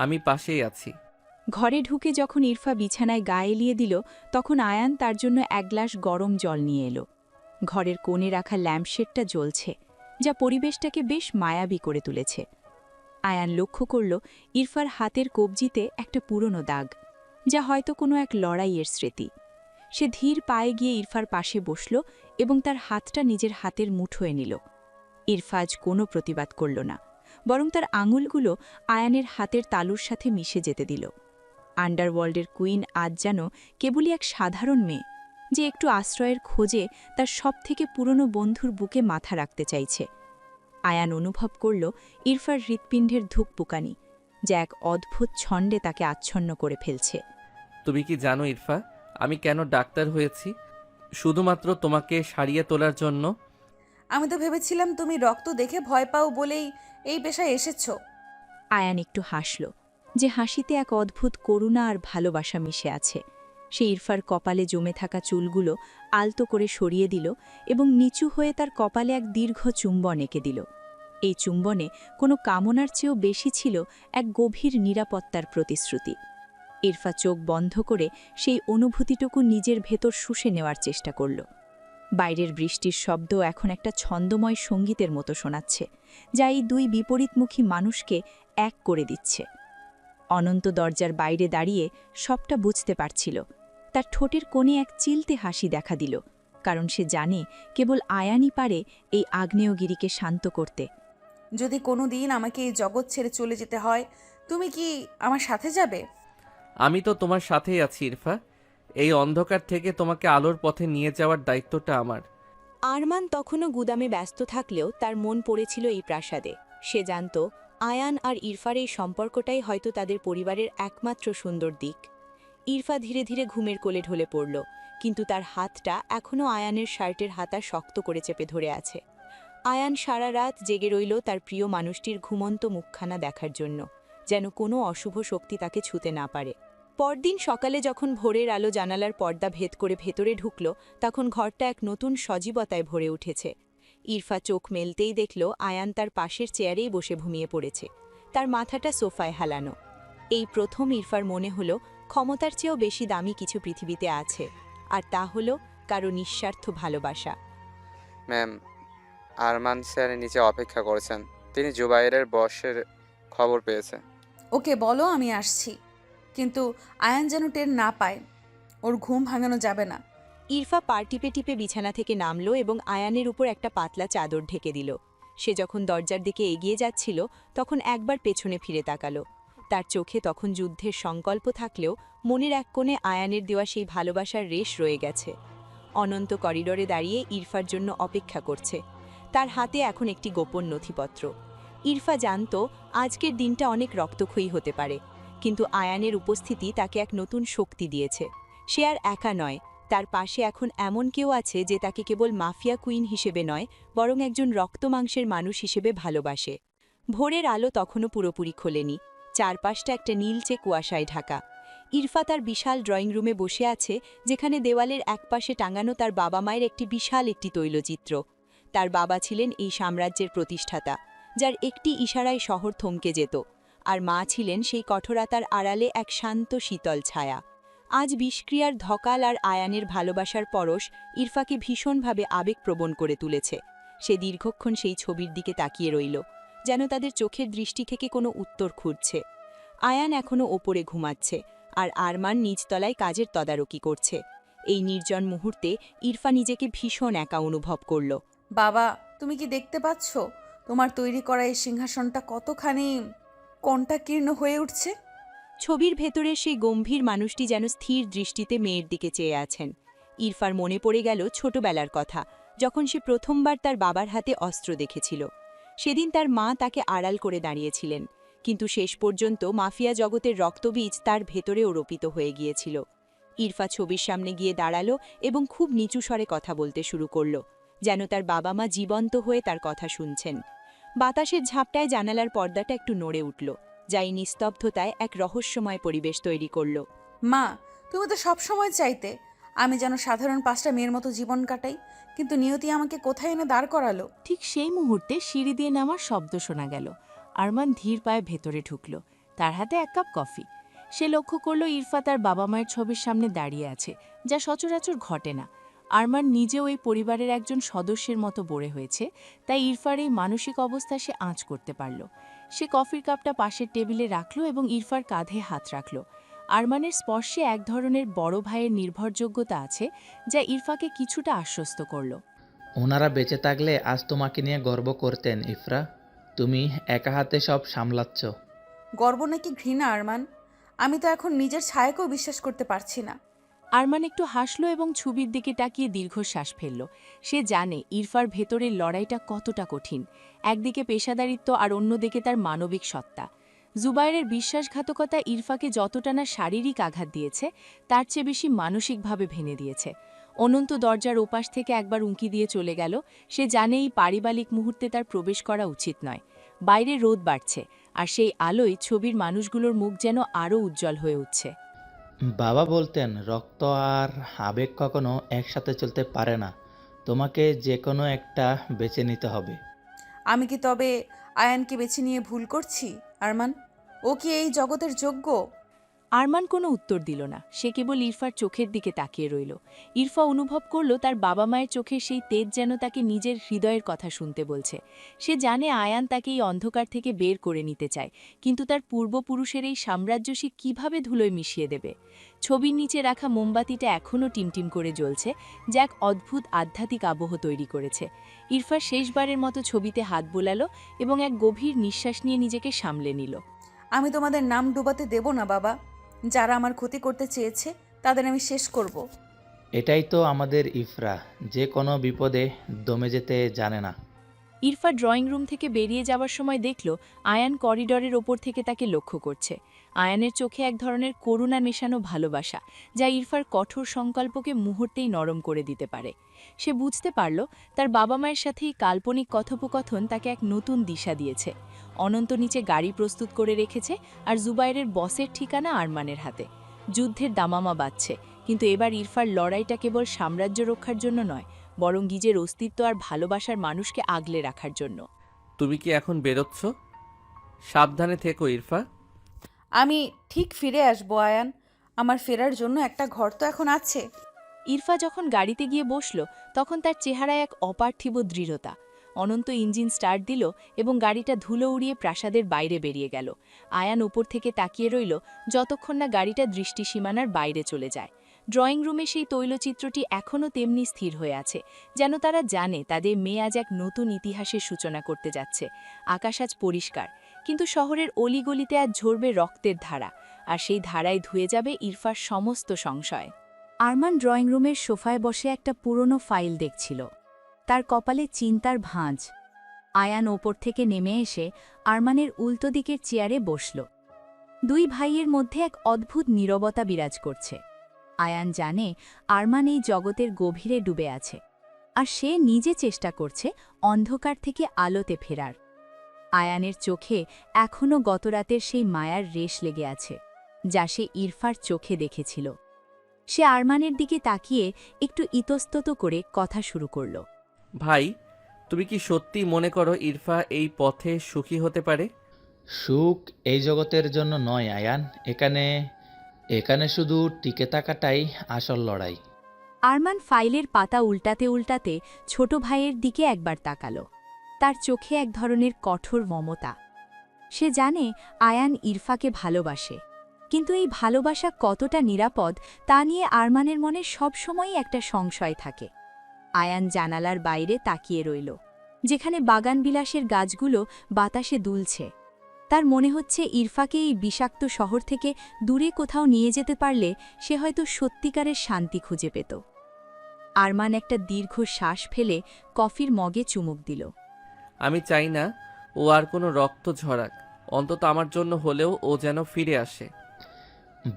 আমি পাশেই আছি। ঘরে ঢুকে যখন ইরফা বিছানায় গা এলিয়ে দিল, তখন আয়ান তার জন্য এক গ্লাস গরম জল নিয়ে এলো। ঘরের কোণে রাখা ল্যাম্পশেডটা জ্বলছে, যা পরিবেশটাকে বেশ মায়াবী করে তুলেছে। আয়ান লক্ষ্য করল ইরফার হাতের কবজিতে একটা পুরনো দাগ, যা হয়তো কোনো এক লড়াইয়ের স্মৃতি। সে ধীর পায়ে গিয়ে ইরফার পাশে বসল এবং তার হাতটা নিজের হাতের মুঠোয় নিল। ইরফা আজ কোনো প্রতিবাদ করল না, বরং তার আঙুলগুলো আয়ানের হাতের তালুর সাথে মিশে যেতে দিল। আন্ডারওয়ার্ল্ডের কুইন আজ যেন কেবলই এক সাধারণ মেয়ে, যে একটু আশ্রয়ের খোঁজে তার সবথেকে পুরনো বন্ধুর বুকে মাথা রাখতে চাইছে। আয়ান অনুভব করল ইরফার হৃৎপিণ্ডের ধুকপুকানি, যা এক অদ্ভুত ছন্দে তাকে আচ্ছন্ন করে ফেলছে। তুমি কি জানো ইরফা, আমি কেন ডাক্তার হয়েছি? শুধুমাত্র তোমাকে সারিয়ে তোলার জন্য। আমি তো ভেবেছিলাম তুমি রক্ত দেখে ভয় পাও বলেই এই পেশায় এসেছো। আয়ান একটু হাসল, যে হাসিতে এক অদ্ভুত করুণা আর ভালোবাসা মিশে আছে। সে ইরফার কপালে জমে থাকা চুলগুলো আলতো করে সরিয়ে দিল এবং নিচু হয়ে তার কপালে এক দীর্ঘ চুম্বন এঁকে দিল। এই চুম্বনে কোনো কামনার চেয়েও বেশি ছিল এক গভীর নিরাপত্তার প্রতিশ্রুতি। ইরফা চোখ বন্ধ করে সেই অনুভূতিটুকু নিজের ভেতর শুষে নেওয়ার চেষ্টা করল। বাইরের বৃষ্টির শব্দ এখন একটা ছন্দময় সঙ্গীতের মতো শোনাচ্ছে, যা এই দুই বিপরীতমুখী মানুষকে এক করে দিচ্ছে। অনন্ত দরজার বাইরে দাঁড়িয়ে সবটা বুঝতে পারছিল। তার ঠোঁটের কোণে এক চিলতে হাসি দেখা দিল, কারণ সে জানে কেবল আয়ানই পারে এই আগ্নেয়গিরিকে শান্ত করতে। যদি কোনো দিন আমাকে এই জগৎ ছেড়ে চলে যেতে হয়, তুমি কি আমার সাথে যাবে? আমি তো তোমার সাথেই আছি ইরফা। এই অন্ধকার থেকে তোমাকে আলোর পথে নিয়ে যাওয়ার দায়িত্বটা আমার। আরমান তখনও গুদামে ব্যস্ত থাকলেও তার মন পড়েছিল এই প্রাসাদে। সে জানত আয়ান আর ইরফার এই সম্পর্কটাই হয়তো তাদের পরিবারের একমাত্র সুন্দর দিক। ইরফা ধীরে ধীরে ঘুমের কোলে ঢলে পড়ল, কিন্তু তার হাতটা এখনও আয়ানের শার্টের হাতা শক্ত করে চেপে ধরে আছে। আয়ান সারা রাত জেগে রইল তার প্রিয় মানুষটির ঘুমন্ত মুখখানা দেখার জন্য, যেন কোনো অশুভ শক্তি তাকে ছুঁতে না পারে। পরদিন সকালে যখন ভোরের আলো জানালার পর্দা ভেদ করে ভেতরে ঢুকল, তখন ঘরটা এক নতুন সজীবতায় ভরে উঠেছে। ইরফা চোখ মেলতেই দেখল আয়ান তার পাশের চেয়ারেই বসে ঘুমিয়ে পড়েছে, তার মাথাটা সোফায় হেলানো। এই প্রথম ইরফার মনে হল ক্ষমতার চেয়েও বেশি দামি কিছু পৃথিবীতে আছে, আর তা হল কারো নিঃস্বার্থ ভালোবাসা। ম্যাম, আরমান স্যার নিচে অপেক্ষা করছেন। তিনি জুবাইরের বসের খবর পেয়েছে। ওকে বলো আমি আসছি, কিন্তু আয়ান যেন টের না পায়। ওর ঘুম ভাঙানো যাবে না। ইরফা পা টিপে টিপে বিছানা থেকে নামল এবং আয়ানের উপর একটা পাতলা চাদর ঢেকে দিল। সে যখন দরজার দিকে এগিয়ে যাচ্ছিল তখন একবার পেছনে ফিরে তাকালো। তার চোখে তখন যুদ্ধের সংকল্প থাকলেও মনের এক কোণে আয়ানের দেওয়া সেই ভালোবাসার রেশ রয়ে গেছে। অনন্ত করিডোরে দাঁড়িয়ে ইরফার জন্য অপেক্ষা করছে। তার হাতে এখন একটি গোপন নথিপত্র। ইরফা জানত আজকের দিনটা অনেক রক্তক্ষয়ী হতে পারে, কিন্তু আয়ানের উপস্থিতি তাকে এক নতুন শক্তি দিয়েছে। সে আর একা নয়, তার পাশে এখন এমন কেউ আছে যে তাকে কেবল মাফিয়া কুইন হিসেবে নয়, বরং একজন রক্তমাংসের মানুষ হিসেবে ভালোবাসে। ভোরের আলো তখনও পুরোপুরি খোলেনি, চারপাশটা একটা নীলচে কুয়াশায় ঢাকা। ইরফা তার বিশাল ড্রয়িং রুমে বসে আছে, যেখানে দেওয়ালের একপাশে টাঙানো তার বাবা মায়ের একটি তৈলচিত্র। তার বাবা ছিলেন এই সাম্রাজ্যের প্রতিষ্ঠাতা, যার একটি ইশারায় শহর থমকে যেত, আর মা ছিলেন সেই কঠোরতার আড়ালে এক শান্ত শীতল ছায়া। আজ বিষক্রিয়ার ধকাল আর আয়ানের ভালোবাসার পরশ ইরফাকে ভীষণভাবে আবেগপ্রবণ করে তুলেছে। সে দীর্ঘক্ষণ সেই ছবির দিকে তাকিয়ে রইল, যেন তাদের চোখের দৃষ্টি থেকে কোনো উত্তর খুঁজছে। আয়ান এখনও ওপরে ঘুমাচ্ছে, আর আরমান নিচতলায় কাজের তদারকি করছে। এই নির্জন মুহূর্তে ইরফা নিজেকে ভীষণ একা অনুভব করল। বাবা, তুমি কি দেখতে পাচ্ছ তোমার তৈরি করা এই সিংহাসনটা কতখানি কণ্টাকীর্ণ হয়ে উঠছে? ছবির ভেতরে সেই গম্ভীর মানুষটি যেন স্থির দৃষ্টিতে মেয়ের দিকে চেয়ে আছেন। ইরফার মনে পড়ে গেল ছোটবেলার কথা, যখন সে প্রথমবার তার বাবার হাতে অস্ত্র দেখেছিল। সেদিন তার মা তাকে আড়াল করে দাঁড়িয়েছিলেন, কিন্তু শেষ পর্যন্ত মাফিয়া জগতের রক্তবীজ তার ভেতরেও রোপিত হয়ে গিয়েছিল। ইরফা ছবির সামনে গিয়ে দাঁড়ালো এবং খুব নিচু স্বরে কথা বলতে শুরু করল, যেন তার বাবা মা জীবন্ত হয়ে তার কথা শুনছেন। বাতাসের ঝাপটায় জানালার পর্দাটা একটু নড়ে উঠল, যা এই নিস্তব্ধতায় এক রহস্যময় পরিবেশ তৈরি করল। মা, তুমি তো সবসময় চাইতে আমি যেন সাধারণ 5টা মেয়ের মতো জীবন কাটাই, কিন্তু নিয়তি আমাকে কোথায় এনে দাঁড় করালো? ঠিক সেই মুহূর্তে সিঁড়ি দিয়ে নামার শব্দ শোনা গেল। আরমান ধীর পায়ে ভেতরে ঢুকল, তার হাতে এক কাপ কফি। সে লক্ষ্য করল ইরফা তার বাবা মায়ের ছবির সামনে দাঁড়িয়ে আছে, যা সচরাচর ঘটে না। আরমান নিজেও এই পরিবারের একজন সদস্যের মতো বড়ে হয়েছে, তাই ইরফার এই মানসিক অবস্থা সে আঁচ করতে পারল। সে কফির কাপটা পাশের টেবিলে রাখল এবং ইরফার কাঁধে হাত রাখল। আরমানের স্পর্শে এক ধরনের বড় ভাইয়ের নির্ভরযোগ্যতা আছে, যা ইরফাকে কিছুটা আশ্বস্ত করল। ওনারা বেঁচে থাকলে আজ তোমাকে নিয়ে গর্ব করতেন ইফরা। তুমি একা হাতে সব সামলাচ্ছ। গর্ব নাকি ঘৃণা আরমান? আমি তো এখন নিজের ছায়াকেও বিশ্বাস করতে পারছি না। আরমান একটু হাসল এবং ছবির দিকে তাকিয়ে দীর্ঘশ্বাস ফেলল। সে জানে ইরফার ভেতরের লড়াইটা কতটা কঠিন। একদিকে পেশাদারিত্ব আর অন্যদিকে তার মানবিক সত্তা। জুবায়েরের বিশ্বাসঘাতকতা ইরফাকে যতটা না শারীরিক আঘাত দিয়েছে, তার চেয়ে বেশি মানসিকভাবে ভেঙে দিয়েছে। অনন্ত দরজার ওপাশ থেকে একবার উঁকি দিয়ে চলে গেল। সে জানে এই পারিবারিক মুহূর্তে তার প্রবেশ করা উচিত নয়। বাইরে রোদ বাড়ছে, আর সেই আলোয় ছবির মানুষগুলোর মুখ যেন আরও উজ্জ্বল হয়ে উঠছে। বাবা বলতেন রক্ত আর আবেগ কখনো একসাথে চলতে পারে না। তোমাকে যে কোনো একটা বেছে নিতে হবে। আমি কি তবে আয়ানকে বেছে নিয়ে ভুল করছি আরমান? ও কি এই জগতের যোগ্য? আরমান কোনো উত্তর দিল না। সে কেবল ইরফার চোখের দিকে তাকিয়ে রইল। ইরফা অনুভব করল তার বাবা মায়ের চোখে সেই তেজ যেন তাকে নিজের হৃদয়ের কথা শুনতে বলছে। সে জানে আয়ান তাকে এই অন্ধকার থেকে বের করে নিতে চায়, কিন্তু তার পূর্বপুরুষের এই সাম্রাজ্য সে কীভাবে ধুলোয় মিশিয়ে দেবে? ছবির নিচে রাখা মোমবাতিটা এখনও টিমটিম করে জ্বলছে, যা এক অদ্ভুত আধ্যাত্মিক আবহ তৈরি করেছে। ইরফা শেষবারের মতো ছবিতে হাত বোলালো এবং এক গভীর নিঃশ্বাস নিয়ে নিজেকে সামলে নিল। আমি তোমাদের নাম ডুবাতে দেব না বাবা। যারা আমার ক্ষতি করতে চেয়েছে তাদের আমি শেষ করব। এটাই তো আমাদের ইফরা, যে কোনো বিপদে দমে যেতে জানে না। ইরফা ড্রয়িং রুম থেকে বেরিয়ে যাওয়ার সময় দেখল আয়ান করিডরের ওপর থেকে তাকে লক্ষ্য করছে। আয়ানের চোখে এক ধরনের করুণা মেশানো ভালোবাসা, যা ইরফার কঠোর সংকল্পকে মুহূর্তেই নরম করে দিতে পারে। সে বুঝতে পারল তার বাবা মায়ের সাথেই কাল্পনিক কথোপকথন তাকে এক নতুন দিশা দিয়েছে। অনন্ত নিচে গাড়ি প্রস্তুত করে রেখেছে, আর জুবাইরের বসের ঠিকানা আরমানের হাতে। যুদ্ধের দামামা বাজছে, কিন্তু এবার ইরফার লড়াইটা কেবল সাম্রাজ্য রক্ষার জন্য নয়, বরং নিজের অস্তিত্ব আর ভালোবাসার মানুষকে আগলে রাখার জন্য। তুমি কি এখন বেরোচ্ছ? সাবধানে থেকো ইরফা। আমি ঠিক ফিরে আসবো আয়ান। আমার ফেরার জন্য একটা ঘর তো এখন আছে। ইরফা যখন গাড়িতে গিয়ে বসল, তখন তার চেহারায় এক অপার্থিব দৃঢ়তা। অনন্ত ইঞ্জিন স্টার্ট দিল এবং গাড়িটা ধুলো উড়িয়ে প্রাসাদের বাইরে বেরিয়ে গেল। আয়ান উপর থেকে তাকিয়ে রইল যতক্ষণ না গাড়িটা দৃষ্টিসীমানার বাইরে চলে যায়। ড্রয়িং রুমে সেই তৈলচিত্রটি এখনও তেমনি স্থির হয়ে আছে, যেন তারা জানে তাদের মেয়ে আজ এক নতুন ইতিহাসের সূচনা করতে যাচ্ছে। আকাশ আজ পরিষ্কার, কিন্তু শহরের অলিগলিতে আজ ঝরবে রক্তের ধারা, আর সেই ধারায় ধুয়ে যাবে ইরফার সমস্ত সংশয়। আরমান ড্রয়িং রুমের সোফায় বসে একটা পুরনো ফাইল দেখছিল। তার কপালে চিন্তার ভাঁজ। আয়ান ওপর থেকে নেমে এসে আরমানের উল্টো দিকের চেয়ারে বসল। দুই ভাইয়ের মধ্যে এক অদ্ভুত নীরবতা বিরাজ করছে। আয়ান জানে আরমান এই জগতের গভীরে ডুবে আছে, আর সে নিজে চেষ্টা করছে অন্ধকার থেকে আলোতে ফেরার। আয়ানের চোখে এখনও গতরাতের সেই মায়ার রেশ লেগে আছে, যা সে ইরফার চোখে দেখেছিল। সে আরমানের দিকে তাকিয়ে একটু ইতস্তত করে কথা শুরু করল। ভাই, তুমি কি সত্যি মনে করো ইরফা এই পথে সুখী হতে পারে? সুখ এই জগতের জন্য নয় আয়ান, এখানে এখানে শুধু টিকে থাকাটাই আসল লড়াই। আরমান ফাইলের পাতা উল্টাতে উল্টাতে ছোট ভাইয়ের দিকে একবার তাকাল। তার চোখে এক ধরনের কঠোর মমতা। সে জানে আয়ান ইরফাকে ভালোবাসে, কিন্তু এই ভালোবাসা কতটা নিরাপদ তা নিয়ে আরমানের মনে সবসময়ই একটা সংশয় থাকে। আয়ান জানালার বাইরে তাকিয়ে রইল, যেখানে বাগানবিলাসের গাছগুলো বাতাসে দুলছে। তার মনে হচ্ছে ইরফাকে এই বিষাক্ত শহর থেকে দূরে কোথাও নিয়ে যেতে পারলে সে হয়তো সত্যিকারের শান্তি খুঁজে পেত। আরমান একটা দীর্ঘ শ্বাস ফেলে কফির মগে চুমুক দিল। আমি চাই না ও আর কোনো রক্ত ঝরাক, অন্তত আমার জন্য হলেও ও যেন ফিরে আসে।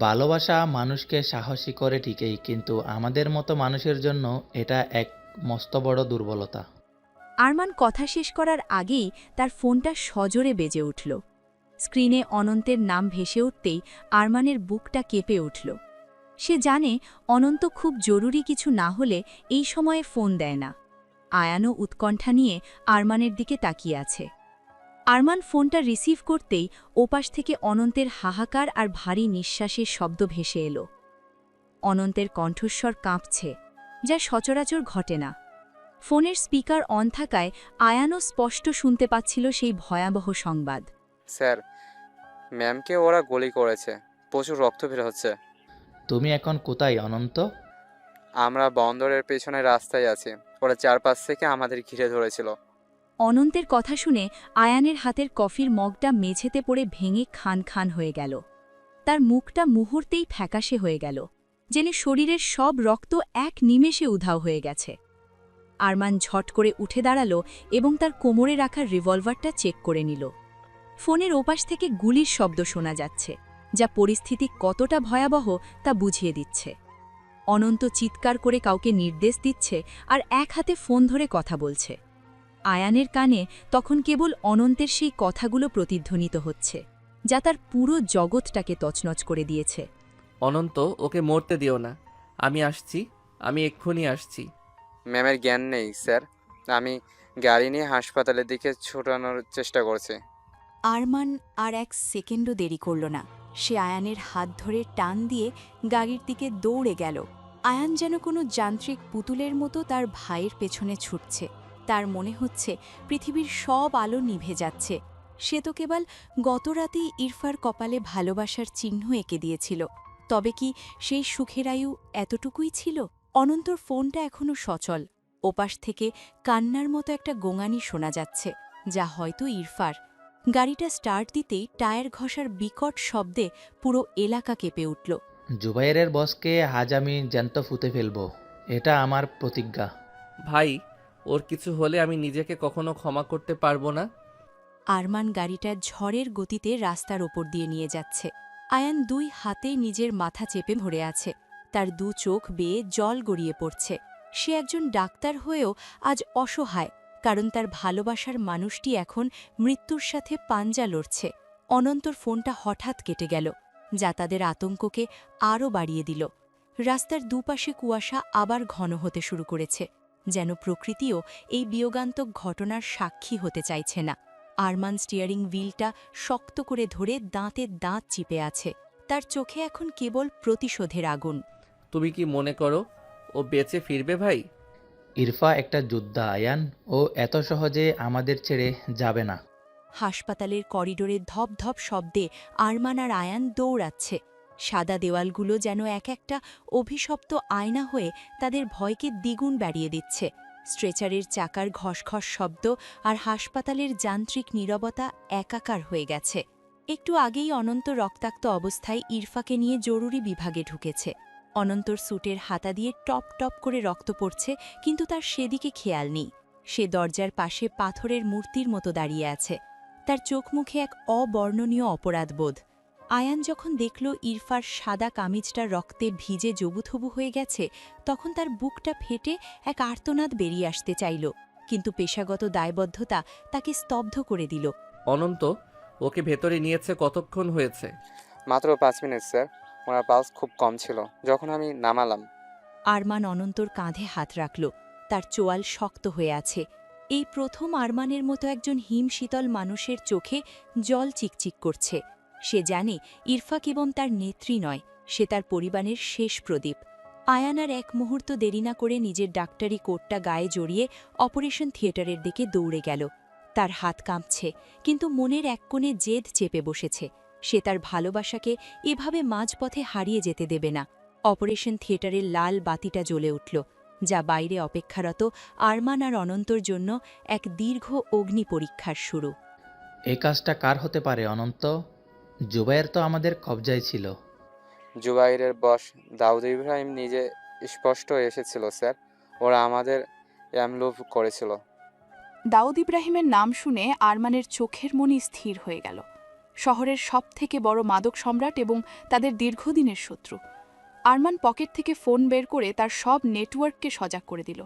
ভালোবাসা মানুষকে সাহসী করে ঠিকই, কিন্তু আমাদের মতো মানুষের জন্য এটা এক মস্ত বড় দুর্বলতা। আরমান কথা শেষ করার আগেই তার ফোনটা সজোরে বেজে উঠল। স্ক্রিনে অনন্তের নাম ভেসে উঠতেই আরমানের বুকটা কেঁপে উঠল। সে জানে অনন্ত খুব জরুরি কিছু না হলে এই সময়ে ফোন দেয় না। আয়ানও উৎকণ্ঠা নিয়ে আরমানের দিকে তাকিয়ে আছে। আরমান ফোনটা রিসিভ করতেই ওপাশ থেকে অনন্তের হাহাকার আর ভারী নিঃশ্বাসের শব্দ ভেসে এলো। অনন্তের কণ্ঠস্বর কাঁপছে, যা সচরাচর ঘটে না। ফোনের স্পিকার অন থাকায় আয়ানও স্পষ্ট শুনতে পাচ্ছিল সেই ভয়াবহ সংবাদ। স্যার, ম্যামকে ওরা গুলি করেছে, প্রচুর রক্ত বের হচ্ছে। তুমি এখন কোথায় অনন্ত? আমরা বন্দরের পেছনে রাস্তায় আছি। ওরা চারপাশ থেকে আমাদের ঘিরে ধরেছিল। অনন্তের কথা শুনে আয়ানের হাতের কফির মগটা মেঝেতে পড়ে ভেঙে খান খান হয়ে গেল। তার মুখটা মুহূর্তেই ফ্যাকাশে হয়ে গেল, যেন শরীরের সব রক্ত এক নিমেষে উধাও হয়ে গেছে। আরমান ঝট করে উঠে দাঁড়াল এবং তার কোমরে রাখা রিভলভারটা চেক করে নিল। ফোনের ওপাশ থেকে গুলির শব্দ শোনা যাচ্ছে, যা পরিস্থিতি কতটা ভয়াবহ তা বুঝিয়ে দিচ্ছে। অনন্ত চিৎকার করে কাউকে নির্দেশ দিচ্ছে আর এক হাতে ফোন ধরে কথা বলছে। আয়ানের কানে তখন কেবল অনন্তের সেই কথাগুলো প্রতিধ্বনিত হচ্ছে, যা তার পুরো জগৎটাকে তছনছ করে দিয়েছে। অনন্ত, ওকে মরতে দিও না। আমি আসছি, আমি এক্ষুনি আসছি। ম্যামের জ্ঞান নেই স্যার। আমি গাড়ি নিয়ে হাসপাতালের দিকে ছোটানোর চেষ্টা করছি। আরমান আর এক সেকেন্ডও দেরি করল না। সে আয়ানের হাত ধরে টান দিয়ে গাড়ির দিকে দৌড়ে গেল। আয়ান যেন কোনো যান্ত্রিক পুতুলের মতো তার ভাইয়ের পেছনে ছুটছে। তার মনে হচ্ছে পৃথিবীর সব আলো নিভে যাচ্ছে। সে তো কেবল গতরাতেই ইরফার কপালে ভালোবাসার চিহ্ন এঁকে দিয়েছিল। তবে কি সেই সুখের আয়ু এতটুকুই ছিল? অনন্তর ফোনটা এখনও সচল। ওপাশ থেকে কান্নার মতো একটা গোঙানি শোনা যাচ্ছে, যা হয়তো ইরফার। গাড়িটা স্টার্ট দিতেই টায়ার ঘষার বিকট শব্দে পুরো এলাকা কেঁপে উঠল। জুবাইরের বসকে আজ আমি জ্যান্ত ফুতে ফেলবো, এটা আমার প্রতিজ্ঞা। ভাই, ওর কিছু হলে আমি নিজেকে কখনো ক্ষমা করতে পারবো না। আরমান গাড়িটা ঝড়ের গতিতে রাস্তার ওপর দিয়ে নিয়ে যাচ্ছে। আয়ান দুই হাতে নিজের মাথা চেপে ধরে আছে। তার দু চোখ বেয়ে জল গড়িয়ে পড়ছে। সে একজন ডাক্তার হয়েও আজ অসহায়, কারণ তার ভালোবাসার মানুষটি এখন মৃত্যুর সাথে পাঞ্জা লড়ছে। অনন্তর ফোনটা হঠাৎ কেটে গেল, যা তাদের আতঙ্ককে আরও বাড়িয়ে দিল। রাস্তার দুপাশে কুয়াশা আবার ঘন হতে শুরু করেছে, যেন প্রকৃতিও এই বিয়োগান্তক ঘটনার সাক্ষী হতে চাইছে না। আরমান স্টিয়ারিং হুইলটা শক্ত করে ধরে দাঁতে দাঁত চিপে আছে। তার চোখে এখন কেবল প্রতিশোধের আগুন। তুমি কি মনে করো ও বেঁচে ফিরবে ভাই? ইরফা একটা যোদ্ধা আয়ান, ও এত সহজে আমাদের ছেড়ে যাবে না। হাসপাতালের করিডোরে ধপ ধপ শব্দে আরমান আর আয়ান দৌড়াচ্ছে। সাদা দেওয়ালগুলো যেন এক একটা অভিশপ্ত আয়না হয়ে তাদের ভয়কে দ্বিগুণ বাড়িয়ে দিচ্ছে। স্ট্রেচারের চাকার ঘসঘস শব্দ আর হাসপাতালের যান্ত্রিক নীরবতা একাকার হয়ে গেছে। একটু আগেই অনন্ত রক্তাক্ত অবস্থায় ইরফাকে নিয়ে জরুরি বিভাগে ঢুকেছে। অনন্তর স্যুটের হাতা দিয়ে টপ টপ করে রক্ত পড়ছে, কিন্তু তার সেদিকে খেয়াল নেই। সে দরজার পাশে পাথরের মূর্তির মতো দাঁড়িয়ে আছে, তার চোখ মুখে এক অবর্ণনীয় অপরাধবোধ। আয়ান যখন দেখল ইরফার সাদা কামিজটা রক্তে ভিজে জবুথবু হয়ে গেছে, তখন তার বুকটা ফেটে এক আর্তনাদ বেরিয়ে আসতে চাইল, কিন্তু পেশাগত দায়বদ্ধতা তাকে স্তব্ধ করে দিল। অনন্ত, ওকে ভেতরে নিয়েছে কতক্ষণ হয়েছে? মাত্র 5 মিনিট স্যার। ওনার পালস খুব কম ছিল যখন আমি নামালাম। আরমান অনন্তর কাঁধে হাত রাখল, তার চোয়াল শক্ত হয়ে আছে। এই প্রথম আরমানের মতো একজন হিমশীতল মানুষের চোখে জল চিকচিক করছে। সে জানে ইরফা কেবল তার নেত্রী নয়, সে তার পরিবারের শেষ প্রদীপ। আয়ান আর এক মুহূর্ত দেরি না করে নিজের ডাক্তারি কোটটা গায়ে জড়িয়ে অপারেশন থিয়েটারের দিকে দৌড়ে গেল। তার হাত কাঁপছে, কিন্তু মনের এক কোণে জেদ চেপে বসেছে। সে তার ভালোবাসাকে এভাবে মাঝপথে হারিয়ে যেতে দেবে না। অপারেশন থিয়েটারের লাল বাতিটা জ্বলে উঠল, যা বাইরে অপেক্ষারত আরমান আর অনন্তর জন্য এক দীর্ঘ অগ্নি পরীক্ষার শুরু। এই কাজটা কার হতে পারে অনন্ত? জুবাইর তো আমাদের কবজায় ছিল। জুবাইরের বস দাউদ ইব্রাহিম নিজে স্পষ্ট এসেছিল স্যার। ওরা আমাদের অ্যামলুভ করেছিল। দাউদ ইব্রাহিমের নাম শুনে আরমানের চোখের মনি স্থির হয়ে গেল। শহরের সবথেকে বড় মাদক সম্রাট এবং তাদের দীর্ঘদিনের শত্রু। আরমান পকেট থেকে ফোন বের করে তার সব নেটওয়ার্ককে সজাগ করে দিল।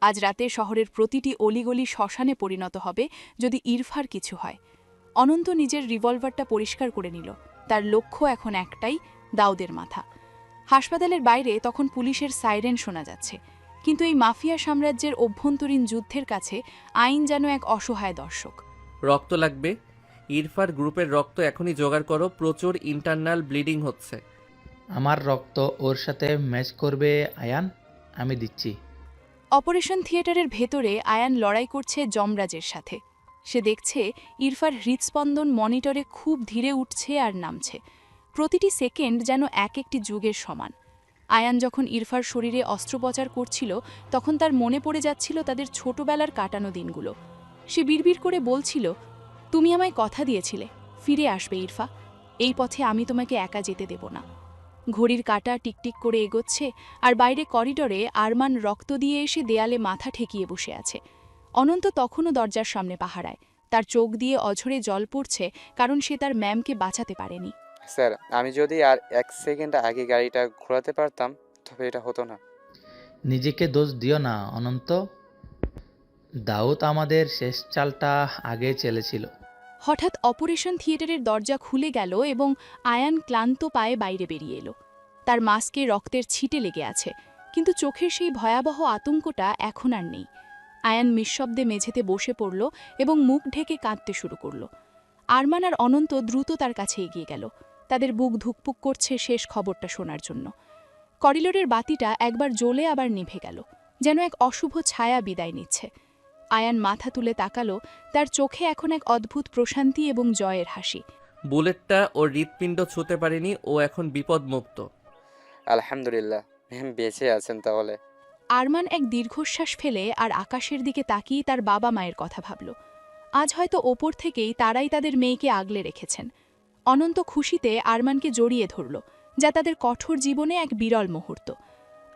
আজ রাতে শহরের প্রতিটি অলিগলি শ্মশানে পরিণত হবে যদি ইরফার কিছু হয়। অনন্ত নিজের রিভলভারটা পরিষ্কার করে নিল। তার লক্ষ্য এখন একটাই, দাউদের মাথা। হাসপাতালের বাইরে তখন পুলিশের সাইরেন শোনা যাচ্ছে, কিন্তু এই মাফিয়া সাম্রাজ্যের অভ্যন্তরীণ যুদ্ধের কাছে আইন যেন এক অসহায় দর্শক। রক্ত লাগবে। ইরফার গ্রুপের রক্ত এখনই জোগাড় করো, প্রচুর ইন্টারনাল ব্লিডিং হচ্ছে। আমার রক্ত ওর সাথে ম্যাচ করবে আয়ান, আমি দিচ্ছি। অপারেশন থিয়েটারের ভেতরে আয়ান লড়াই করছে যমরাজের সাথে। সে দেখছে ইরফার হৃদস্পন্দন মনিটরে খুব ধীরে উঠছে আর নামছে। প্রতিটি সেকেন্ড যেন এক একটি যুগের সমান। আয়ান যখন ইরফার শরীরে অস্ত্রোপচার করছিল, তখন তার মনে পড়ে যাচ্ছিল তাদের ছোটবেলার কাটানো দিনগুলো। সে বিড়বিড় করে বলছিল, তুমি আমায় কথা দিয়েছিলে, ফিরে আসবে ইরফা, এই পথে আমি তোমাকে একা যেতে দেব না। ঘড়ির কাঁটা টিকটিক করে এগোচ্ছে, আর বাইরে করিডরে আরমান রক্ত দিয়ে এসে দেয়ালে মাথা ঠেকিয়ে বসে আছে। অনন্ত তখনও দরজার সামনে পাহারায়, তার চোখ দিয়ে অঝরে জল পড়ছে, কারণ সে তার ম্যামকে বাঁচাতে পারেনি। স্যার, আমি যদি আর 1 সেকেন্ড আগে গাড়িটা ঘোরাতে পারতাম তবে এটা হতো না। নিজেকে দোষ দিও না অনন্ত। দাউদ আমাদের শেষ চালটা আগে চেলেছিল। হঠাৎ অপারেশন থিয়েটারের দরজা খুলে গেল এবং আয়ান ক্লান্ত পায়ে বাইরে বেরিয়ে এলো। তার মাস্কে রক্তের ছিটে লেগে আছে, কিন্তু চোখের সেই ভয়াবহ আতঙ্কটা এখন আর নেই। আয়ান নিঃশব্দে মেঝেতে বসে পড়ল এবং মুখ ঢেকে কাঁদতে শুরু করল। আরমান আর অনন্ত দ্রুত তার কাছে এগিয়ে গেল, তাদের বুক ধুকপুক করছে শেষ খবরটা শোনার জন্য। করিডোরের বাতিটা একবার জ্বলে আবার নিভে গেল, যেন এক অশুভ ছায়া বিদায় নিচ্ছে। আয়ান মাথা তুলে তাকালো, তার চোখে এখন এক অদ্ভুত প্রশান্তি এবং জয়ের হাসি। বুলেটটা ওর হৃৎপিণ্ড ছুঁতে পারেনি, ও এখন বিপদমুক্ত। আলহামদুলিল্লাহ, ম্যাম বেঁচে আছেন তাহলে। আরমান এক দীর্ঘশ্বাস ফেলে আর আকাশের দিকে তাকিয়ে তার বাবা মায়ের কথা ভাবল। আজ হয়তো ওপর থেকেই তারাই তাদের মেয়েকে আগলে রেখেছেন। অনন্ত খুশিতে আরমানকে জড়িয়ে ধরল, যা তাদের কঠোর জীবনে এক বিরল মুহূর্ত।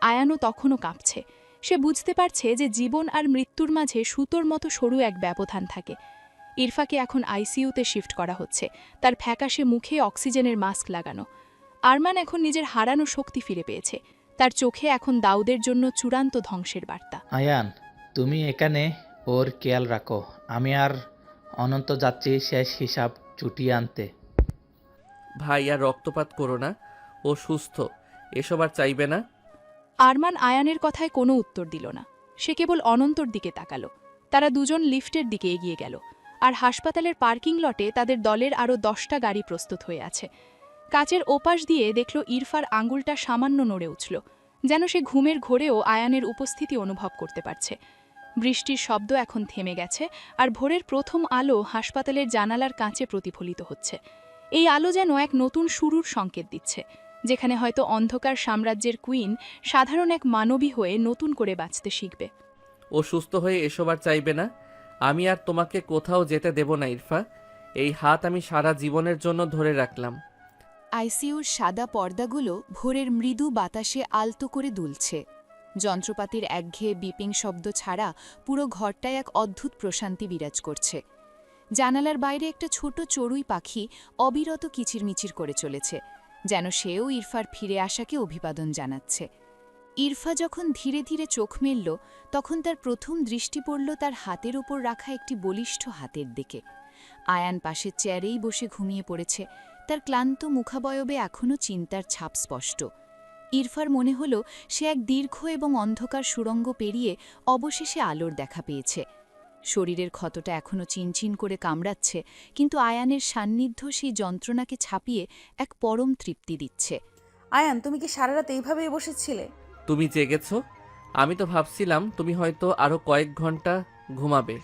আয়ানও তখনও কাঁপছে। সে বুঝতে পারছে যে জীবন আর মৃত্যুর মাঝে সুতোর মতো সরু এক ব্যবধান থাকে। ইরফাকে এখন আইসিইউতে শিফট করা হচ্ছে, তার ফ্যাকাশে মুখে অক্সিজেনের মাস্ক লাগানো। আরমান এখন নিজের হারানো শক্তি ফিরে পেয়েছে, তার চোখে এখন দাউদের জন্য চূড়ান্ত ধ্বংসের বার্তা। আয়ান, তুমি এখানে ওর খেয়াল রাখো, আমি আর অনন্ত যাচ্ছি শেষ হিসাব চুটিয়ে আনতে। ভাই, আর রক্তপাত করো না, ও সুস্থ, এসব আর চাইবে না। আরমান আয়ানের কথায় কোনো উত্তর দিল না, সে কেবল অনন্তর দিকে তাকালো। তারা দুজন লিফটের দিকে এগিয়ে গেল, আর হাসপাতালের পার্কিং লটে তাদের দলের আরও 10টা গাড়ি প্রস্তুত হয়ে আছে। কাচের ওপাশ দিয়ে দেখল ইরফার আঙুলটা সামান্য নড়ে উঠল, যেন সে ঘুমের ঘোরেও আয়ানের উপস্থিতি অনুভব করতে পারছে। বৃষ্টির শব্দ এখন থেমে গেছে, আর ভোরের প্রথম আলো হাসপাতালের জানালার কাঁচে প্রতিফলিত হচ্ছে। এই আলো যেন এক নতুন শুরুর সংকেত দিচ্ছে। যেখানে হয়তো অন্ধকার সাম্রাজ্যের কুইন সাধারণ এক মানবী হয়ে নতুন করে বাঁচতে শিখবে। ও সুস্থ হয়ে এসব আর চাইবে না। আমি আর তোমাকে কোথাও যেতে দেব না ইরফা। এই হাত আমি সারা জীবনের জন্য ধরে রাখলাম। আইসিইউর সাদা পর্দাগুলো ভোরের মৃদু বাতাসে আলতো করে দুলছে। যন্ত্রপাতির একঘেয়ে বিপিং শব্দ ছাড়া পুরো ঘরটায় এক অদ্ভুত প্রশান্তি বিরাজ করছে। জানালার বাইরে একটা ছোট চড়ুই পাখি অবিরত কিচিরমিচির করে চলেছে, যেন সেও ইরফার ফিরে আসাকে অভিবাদন জানাচ্ছে। ইরফা যখন ধীরে ধীরে চোখ মেলল, তখন তার প্রথম দৃষ্টি পড়ল তার হাতের ওপর রাখা একটি বলিষ্ঠ হাতের দিকে। আয়ান পাশের চেয়ারেই বসে ঘুমিয়ে পড়েছে, তার ক্লান্ত মুখাবয়বে এখনও চিন্তার ছাপ স্পষ্ট। ইরফার মনে হল সে এক দীর্ঘ এবং অন্ধকার সুড়ঙ্গ পেরিয়ে অবশেষে আলোর দেখা পেয়েছে। শরীরের ক্ষতটা এখনও চিনচিন করে কামড়াচ্ছে, কিন্তু আয়ানের সান্নিধ্য সেই যন্ত্রণাকে ছাপিয়ে এক পরম তৃপ্তি দিচ্ছে। আয়ান, তুমি কি সারা রাত এইভাবেই বসেছিলে? তুমি জেগেছ? আমি তো ভাবছিলাম তুমি হয়তো আরও কয়েক ঘন্টা ঘুমাবে।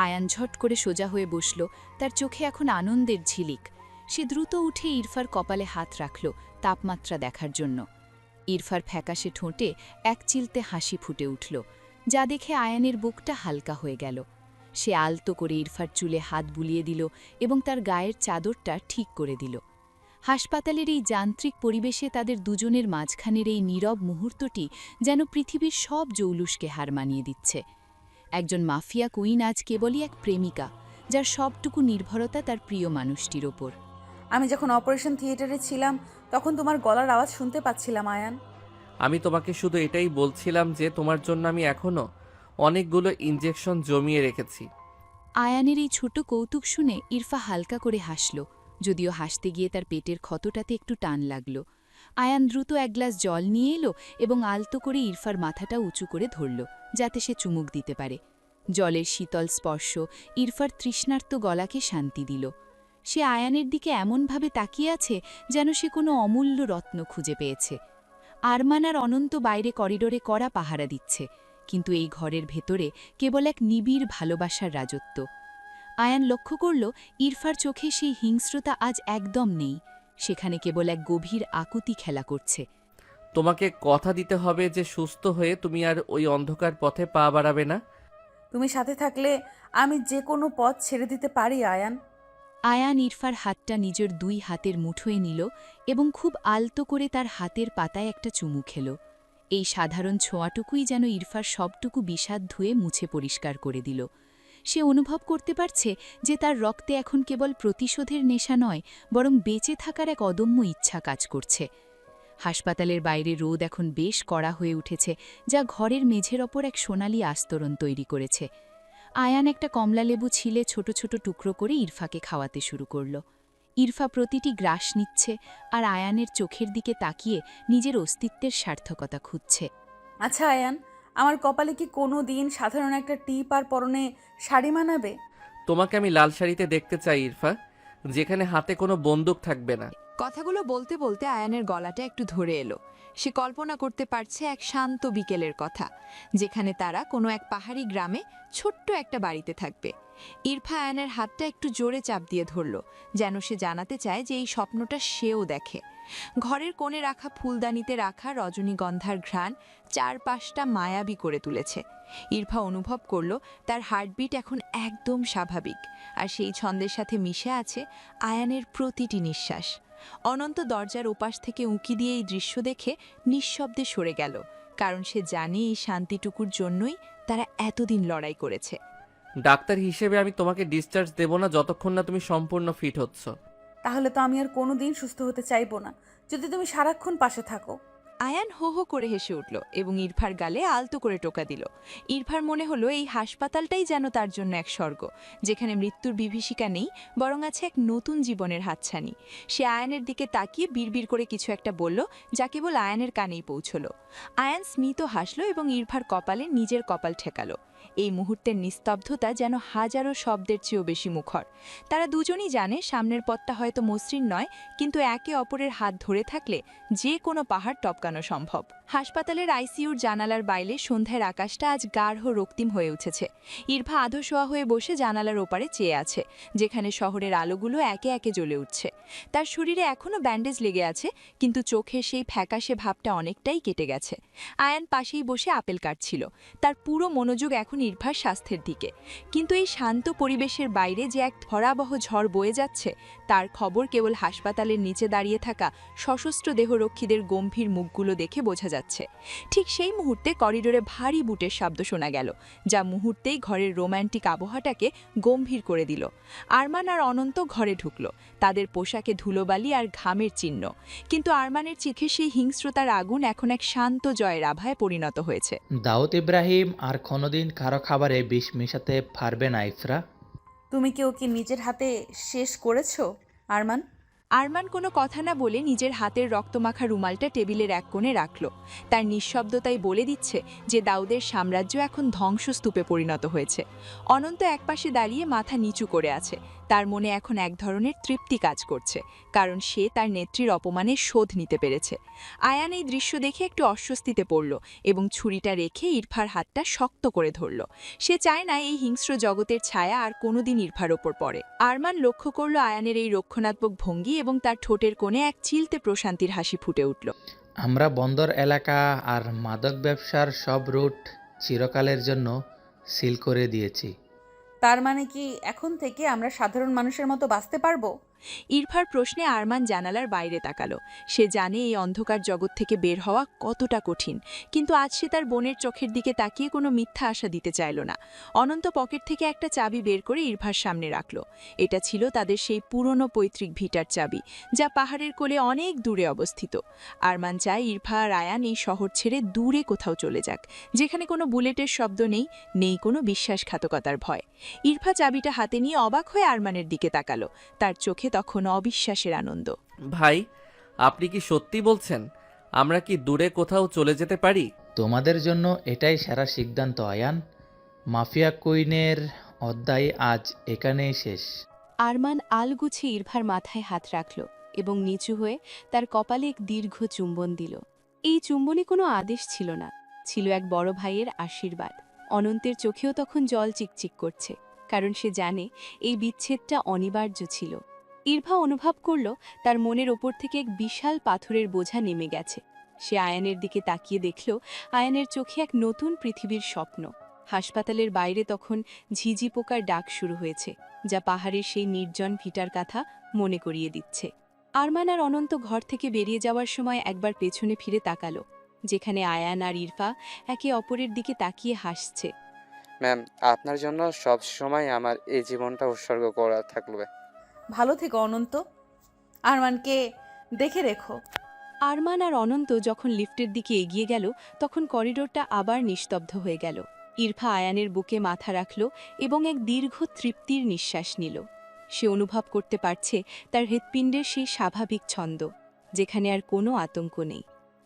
আয়ান ঝট করে সোজা হয়ে বসল, তার চোখে এখন আনন্দের ঝিলিক। সে দ্রুত উঠে ইরফার কপালে হাত রাখল তাপমাত্রা দেখার জন্য। ইরফার ফ্যাকাশে ঠোঁটে এক চিলতে হাসি ফুটে উঠল, যা দেখে আয়ানের বুকটা হালকা হয়ে গেল। সে আলতো করে ইরফার চুলে হাত বুলিয়ে দিল এবং তার গায়ের চাদরটা ঠিক করে দিল। হাসপাতালের এই যান্ত্রিক পরিবেশে তাদের দুজনের মাঝখানের এই নীরব মুহূর্তটি যেন পৃথিবীর সব জৌলুসকে হার মানিয়ে দিচ্ছে। একজন মাফিয়া কুইন আজ কেবলই এক প্রেমিকা, যার সবটুকু নির্ভরতা তার প্রিয় মানুষটির ওপর। আমি যখন অপারেশন থিয়েটারে ছিলাম তখন তোমার গলার আওয়াজ শুনতে পাচ্ছিলাম আয়ান। আমি তোমাকে শুধু এটাই বলছিলাম যে তোমার জন্য আমি এখনও অনেকগুলো ইনজেকশন জমিয়ে রেখেছি। আয়ানের এই ছোট কৌতুক শুনে ইরফা হালকা করে হাসল, যদিও হাসতে গিয়ে তার পেটের ক্ষতটাতে একটু টান লাগল। আয়ান দ্রুত এক গ্লাস জল নিয়ে এলো এবং আলতো করে ইরফার মাথাটা উঁচু করে ধরল, যাতে সে চুমুক দিতে পারে। জলের শীতল স্পর্শ ইরফার তৃষ্ণার্ত গলাকে শান্তি দিল। সে আয়ানের দিকে এমনভাবে তাকিয়ে আছে যেন সে কোনো অমূল্য রত্ন খুঁজে পেয়েছে। আরমান আর অনন্ত বাইরে করিডোরে কড়া পাহারা দিচ্ছে, কিন্তু এই ঘরের ভেতরে কেবল এক নিবিড় ভালোবাসার রাজত্ব। আয়ান লক্ষ্য করল ইরফার চোখে সেই হিংস্রতা আজ একদম নেই, সেখানে কেবল এক গভীর আকুতি খেলা করছে। তোমাকে কথা দিতে হবে যে সুস্থ হয়ে তুমি আর ওই অন্ধকার পথে পা বাড়াবে না। তুমি সাথে থাকলে আমি যে কোনো পথ ছেড়ে দিতে পারি আয়ান। আয়ান ইরফার হাতটা নিজের দুই হাতের মুঠোয় নিল এবং খুব আলতো করে তার হাতের পাতায় একটা চুমু খেল। এই সাধারণ ছোঁয়াটুকুই যেন ইরফার সবটুকু বিষাদ ধুয়ে মুছে পরিষ্কার করে দিল। সে অনুভব করতে পারছে যে তার রক্তে এখন কেবল প্রতিশোধের নেশা নয়, বরং বেঁচে থাকার এক অদম্য ইচ্ছা কাজ করছে। হাসপাতালের বাইরে রোদ এখন বেশ কড়া হয়ে উঠেছে, যা ঘরের মেঝের ওপর এক সোনালি আস্তরণ তৈরি করেছে। আয়ান একটা কমলালেবু ছিলে ছোট ছোট টুকরো করে ইরফাকে খাওয়াতে শুরু করল। ইরফা প্রতিটি গ্রাস নিচ্ছে আর আয়ানের চোখের দিকে তাকিয়ে নিজের অস্তিত্বের সার্থকতা খুঁজছে। আচ্ছা আয়ান, আমার কপালে কি কোনো দিন সাধারণ একটা টিপ আর পরনে শাড়ি মানাবে? তোমাকে আমি লাল শাড়িতে দেখতে চাই ইরফা, যেখানে হাতে কোনো বন্দুক থাকবে না। কথাগুলো বলতে বলতে আয়ানের গলাটা একটু ধরে এলো। সে কল্পনা করতে পারছে এক শান্ত বিকেলের কথা, যেখানে তারা কোনো এক পাহাড়ি গ্রামে ছোট্ট একটা বাড়িতে থাকবে। ইরফা আয়ানের হাতটা একটু জোরে চাপ দিয়ে ধরল, যেন সে জানাতে চায় যে এই স্বপ্নটা সেও দেখে। ঘরের কোণে রাখা ফুলদানিতে রাখা রজনীগন্ধার ঘ্রাণ চারপাশটা মায়াবী করে তুলেছে। ইরফা অনুভব করল তার হার্টবিট এখন একদম স্বাভাবিক, আর সেই ছন্দের সাথে মিশে আছে আয়ানের প্রতিটি নিঃশ্বাস। অনন্ত দরজার ওপাশ থেকে উঁকি দিয়ে এই দৃশ্য দেখে নিঃশব্দে সরে গেল, কারণ সে জানে এই শান্তিটুকুর জন্যই তারা এতদিন লড়াই করেছে। ডাক্তার হিসেবে আমি তোমাকে ডিসচার্জ দেব না যতক্ষণ না তুমি সম্পূর্ণ ফিট হচ্ছ। তাহলে তো আমি আর কোনো দিন সুস্থ হতে চাইবো না, যদি তুমি সারাক্ষণ পাশে থাকো। আয়ান হো হো করে হেসে উঠল এবং ইরফার গালে আলতো করে টোকা দিল। ইরফার মনে হলো এই হাসপাতালটাই যেন তার জন্য এক স্বর্গ, যেখানে মৃত্যুর বিভীষিকা নেই, বরং আছে এক নতুন জীবনের হাতছানি। সে আয়ানের দিকে তাকিয়ে বিড়বিড় করে কিছু একটা বলল, যা কেবল আয়ানের কানেই পৌঁছল। আয়ান স্মিত হাসল এবং ইরফার কপালে নিজের কপাল ঠেকালো। এই মুহূর্তের নিস্তব্ধতা যেন হাজারো শব্দের চেয়েও বেশি মুখর। তারা দুজনই জানে সামনের পথটা হয়তো মসৃণ নয়, কিন্তু একে অপরের হাত ধরে থাকলে যে কোনো পাহাড় টপকানো সম্ভব। হাসপাতালের আইসিইউর জানালার বাইরে সন্ধ্যার আকাশটা আজ গাঢ় রক্তিম হয়ে উঠেছে। ইরফা আধশোয়া হয়ে বসে জানালার ওপারে চেয়ে আছে, যেখানে শহরের আলোগুলো একে একে জ্বলে উঠছে। তার শরীরে এখনও ব্যান্ডেজ লেগে আছে, কিন্তু চোখে সেই ফ্যাকাশে ভাবটা অনেকটাই কেটে গেছে। আয়ান পাশেই বসে আপেল কাটছিল। তার পুরো মনোযোগ এখন ইরফার স্বাস্থ্যের দিকে। কিন্তু এই শান্ত পরিবেশের বাইরে যে এক ভয়াবহ ঝড় বয়ে যাচ্ছে, তার খবর কেবল হাসপাতালের নিচে দাঁড়িয়ে থাকা সশস্ত্র দেহরক্ষীদের গম্ভীর মুখগুলো দেখে বোঝা যাচ্ছে। ঠিক সেই মুহূর্তে করিডোরে ভারী বুটের শব্দ শোনা গেল, যা মুহূর্তেই ঘরের রোম্যান্টিক আবহাওয়াটাকে গম্ভীর করে দিল। আরমান আর অনন্ত ঘরে ঢুকল, তাদের পোশাকে ধুলোবালি আর ঘামের চিহ্ন। কিন্তু আরমানের চোখে সেই হিংস্রতার আগুন এখন এক শান্ত জয়ের আভায় পরিণত হয়েছে। দাউদ ইব্রাহিম আর কোনোদিন কারো খাবারে বিষ মেশাতে পারবে না ইফরা। তুমি কি ওকে নিজের হাতে শেষ করেছো আরমান? আরমান কোনো কথা না বলে নিজের হাতের রক্তমাখা রুমালটা টেবিলের এক কোণে রাখল। তার নিঃশব্দতাই বলে দিচ্ছে যে দাউদের সাম্রাজ্য এখন ধ্বংসস্তূপে পরিণত হয়েছে। অনন্ত একপাশে দাঁড়িয়ে মাথা নিচু করে আছে। তার মনে এখন এক ধরনের তৃপ্তি কাজ করছে, কারণ সে তার নেত্রীর অপমানের শোধ নিতে পেরেছে। আয়ান এই দৃশ্য দেখে একটু অস্বস্তিতে পড়ল এবং ছুরিটা রেখে ইরফার হাতটা শক্ত করে ধরল। সে চায় না এই হিংস্র জগতের ছায়া আর কোনোদিন ইরফার ওপর পড়ে। আরমান লক্ষ্য করল আয়ানের এই রক্ষণাত্মক ভঙ্গি এবং তার ঠোঁটের কোণে এক চিলতে প্রশান্তির হাসি ফুটে উঠল। আমরা বন্দর এলাকা আর মাদক ব্যবসার সব রুট চিরকালের জন্য সিল করে দিয়েছি। তার মানে কি এখন থেকে আমরা সাধারণ মানুষের মতো বাঁচতে পারবো? ইরফার প্রশ্নে আরমান জানালার বাইরে তাকালো। সে জানে এই অন্ধকার জগৎ থেকে বের হওয়া কতটা কঠিন, কিন্তু আজ সে তার বোনের চোখের দিকে তাকিয়ে কোনো মিথ্যা আশা দিতে চাইল না। অনন্ত পকেট থেকে একটা চাবি বের করে ইরফার সামনে রাখল। এটা ছিল তাদের সেই পুরনো পৈতৃক ভিটার চাবি, যা পাহাড়ের কোলে অনেক দূরে অবস্থিত। আরমান চায় ইরফা আর আয়ান এই শহর ছেড়ে দূরে কোথাও চলে যাক, যেখানে কোনো বুলেটের শব্দ নেই, নেই কোনো বিশ্বাসঘাতকতার ভয়। ইরফা চাবিটা হাতে নিয়ে অবাক হয়ে আরমানের দিকে তাকালো। তার চোখে তখন অবিশ্বাসের আনন্দ। ভাই, আপনি কি সত্যি বলছেন? আমরা কি দূরে কোথাও চলে যেতে পারি? তোমাদের জন্য এটাই সেরা সিদ্ধান্ত আয়ান। মাফিয়া কুইনের অধ্যায় আজ এখানেই শেষ। আরমান আলগুছে ইরফার মাথায় হাত রাখল এবং নিচু হয়ে তার কপালে এক দীর্ঘ চুম্বন দিল। এই চুম্বনে কোনো আদেশ ছিল না, ছিল এক বড় ভাইয়ের আশীর্বাদ। অনন্তের চোখেও তখন জল চিকচিক করছে, কারণ সে জানে এই বিচ্ছেদটা অনিবার্য ছিল। ইরফা অনুভব করল তার মনের ওপর থেকে এক বিশাল পাথরের বোঝা নেমে গেছে। সে আয়ানের দিকে তাকিয়ে দেখল আয়ানের চোখে এক নতুন পৃথিবীর স্বপ্ন। হাসপাতালের বাইরে তখন ঝিঝি পোকার ডাক শুরু হয়েছে, যা পাহাড়ের সেই নির্জন ভিটার কথা মনে করিয়ে দিচ্ছে। আরমান আর অনন্ত ঘর থেকে বেরিয়ে যাওয়ার সময় একবার পেছনে ফিরে তাকালো, যেখানে আয়ান আর ইরফা একে অপরের দিকে তাকিয়ে হাসছে। ম্যাম, আপনার জন্য সব সময় আমার এই জীবনটা উৎসর্গ করা থাকবে। ভালো থেকো অনন্ত। আরমানকে দেখে রেখো। আরমান আর অনন্ত যখন লিফটের দিকে এগিয়ে গেল, তখন করিডোরটা আবার নিস্তব্ধ হয়ে গেল। ইরফা আয়ানের বুকে মাথা রাখল এবং এক দীর্ঘ তৃপ্তির নিঃশ্বাস নিল। সে অনুভব করতে পারছে তার হৃৎপিণ্ডের সেই স্বাভাবিক ছন্দ, যেখানে আর কোনো আতঙ্ক নেই।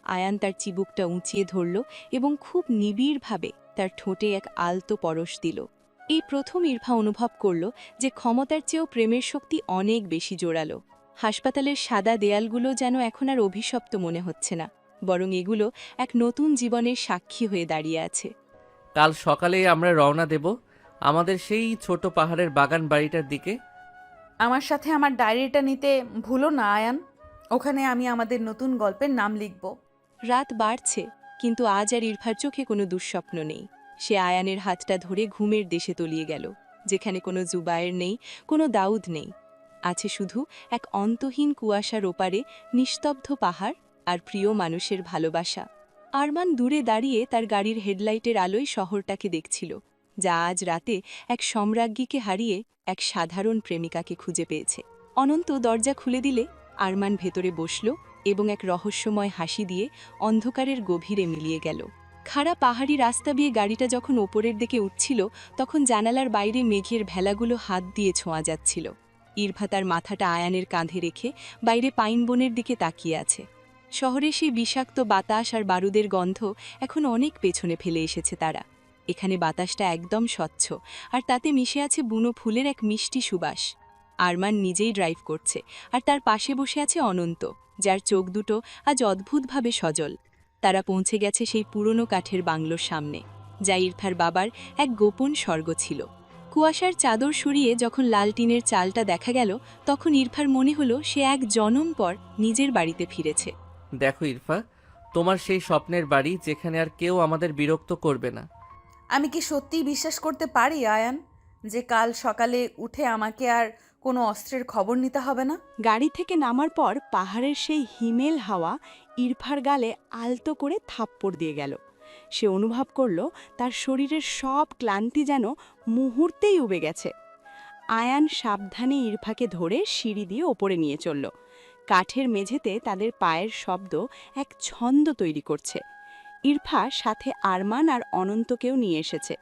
আয়ান তার চিবুকটা উঁচিয়ে ধরল এবং খুব নিবিড়ভাবে তার ঠোঁটে এক আলতো পরশ দিল। এই প্রথম ইরফা অনুভব করল যে ক্ষমতার চেয়েও প্রেমের শক্তি অনেক বেশি জোরালো। হাসপাতালের সাদা দেয়ালগুলো যেন এখন আর অভিশপ্ত মনে হচ্ছে না, বরং এগুলো এক নতুন জীবনের সাক্ষী হয়ে দাঁড়িয়ে আছে। কাল সকালেই আমরা রওনা দেব আমাদের সেই ছোট পাহাড়ের বাগান বাড়িটার দিকে। আমার সাথে আমার ডায়েরিটা নিতে ভুলো না আয়ান। ওখানে আমি আমাদের নতুন গল্পের নাম লিখব। রাত বাড়ছে, কিন্তু আজ আর ইরফার চোখে কোনো দুঃস্বপ্ন নেই। সে আয়ানের হাতটা ধরে ঘুমের দেশে তলিয়ে গেল, যেখানে কোনো জুবায়ের নেই, কোনো দাউদ নেই। আছে শুধু এক অন্তহীন কুয়াশার ওপারে নিস্তব্ধ পাহাড় আর প্রিয় মানুষের ভালোবাসা। আরমান দূরে দাঁড়িয়ে তার গাড়ির হেডলাইটের আলোয় শহরটাকে দেখছিল, যা আজ রাতে এক সম্রাজ্ঞীকে হারিয়ে এক সাধারণ প্রেমিকাকে খুঁজে পেয়েছে। অনন্ত দরজা খুলে দিলে আরমান ভেতরে বসল এবং এক রহস্যময় হাসি দিয়ে অন্ধকারের গভীরে মিলিয়ে গেল। খাড়া পাহাড়ি রাস্তা দিয়ে গাড়িটা যখন ওপরের দিকে উঠছিল, তখন জানালার বাইরে মেঘের ভেলাগুলো হাত দিয়ে ছোঁয়া যাচ্ছিল। ইরফা তার মাথাটা আয়ানের কাঁধে রেখে বাইরে পাইন বনের দিকে তাকিয়ে আছে। শহরে সেই বিষাক্ত বাতাস আর বারুদের গন্ধ এখন অনেক পেছনে ফেলে এসেছে তারা। এখানে বাতাসটা একদম স্বচ্ছ, আর তাতে মিশে আছে বুনো ফুলের এক মিষ্টি সুবাস। আরমান নিজেই ড্রাইভ করছে, আর তার পাশে বসে আছে অনন্ত, যার চোখ দুটো আজ অদ্ভুতভাবে সজল। তারা পৌঁছে গেছে সেই পুরনো কাঠের বাংলোর সামনে, যা ইরফার বাবার এক গোপন স্বর্গ ছিল। কুয়াশার চাদর সরিয়ে যখন লাল টিনের চালটা দেখা গেল, তখন ইরফার মনে হলো সে এক জনম পর নিজের বাড়িতে ফিরেছে। দেখো ইরফা, তোমার সেই স্বপ্নের বাড়ি যেখানে আর কেউ আমাদের বিরক্ত করবে না। আমি কি সত্যিই বিশ্বাস করতে পারি আয়ান যে কাল সকালে উঠে আমাকে আর কোনো অস্ত্রের খবর নিতে হবে না? গাড়ি থেকে নামার পর পাহাড়ের সেই হিমেল হাওয়া ইরফার গালে আলতো করে থাপ্পড় দিয়ে গেল। সে অনুভব করল তার শরীরের সব ক্লান্তি যেন মুহূর্তেই উবে গেছে। আয়ান সাবধানে ইরফাকে ধরে সিঁড়ি দিয়ে ওপরে নিয়ে চলল। কাঠের মেঝেতে তাদের পায়ের শব্দ এক ছন্দ তৈরি করছে। ইরফা সাথে আরমান আর অনন্তকেও নিয়ে এসেছে।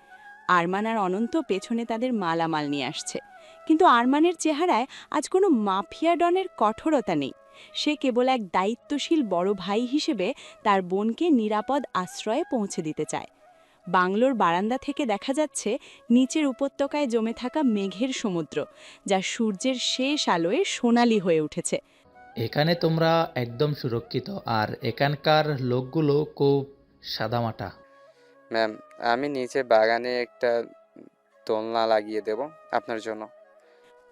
আরমান আর অনন্ত পেছনে তাদের মালামাল নিয়ে আসছে। কিন্তু আরমানের চেহারায় আজ কোনো মাফিয়া ডনের কঠোরতা নেই। সে কেবল এক দায়িত্বশীল বড় ভাই হিসেবে তার বোনকে নিরাপদ আশ্রয়ে পৌঁছে দিতে চায়। বাংলোর বারান্দা থেকে দেখা যাচ্ছে নিচের উপত্যকায় জমে থাকা মেঘের সমুদ্র, যা সূর্যের শেষ আলোয় সোনালি হয়ে উঠেছে। এখানে তোমরা একদম সুরক্ষিত, আর এখানকার লোকগুলো খুব সাদামাটা। ম্যাম, আমি নিচে বাগানে একটা দোলনা লাগিয়ে দেব আপনার জন্য।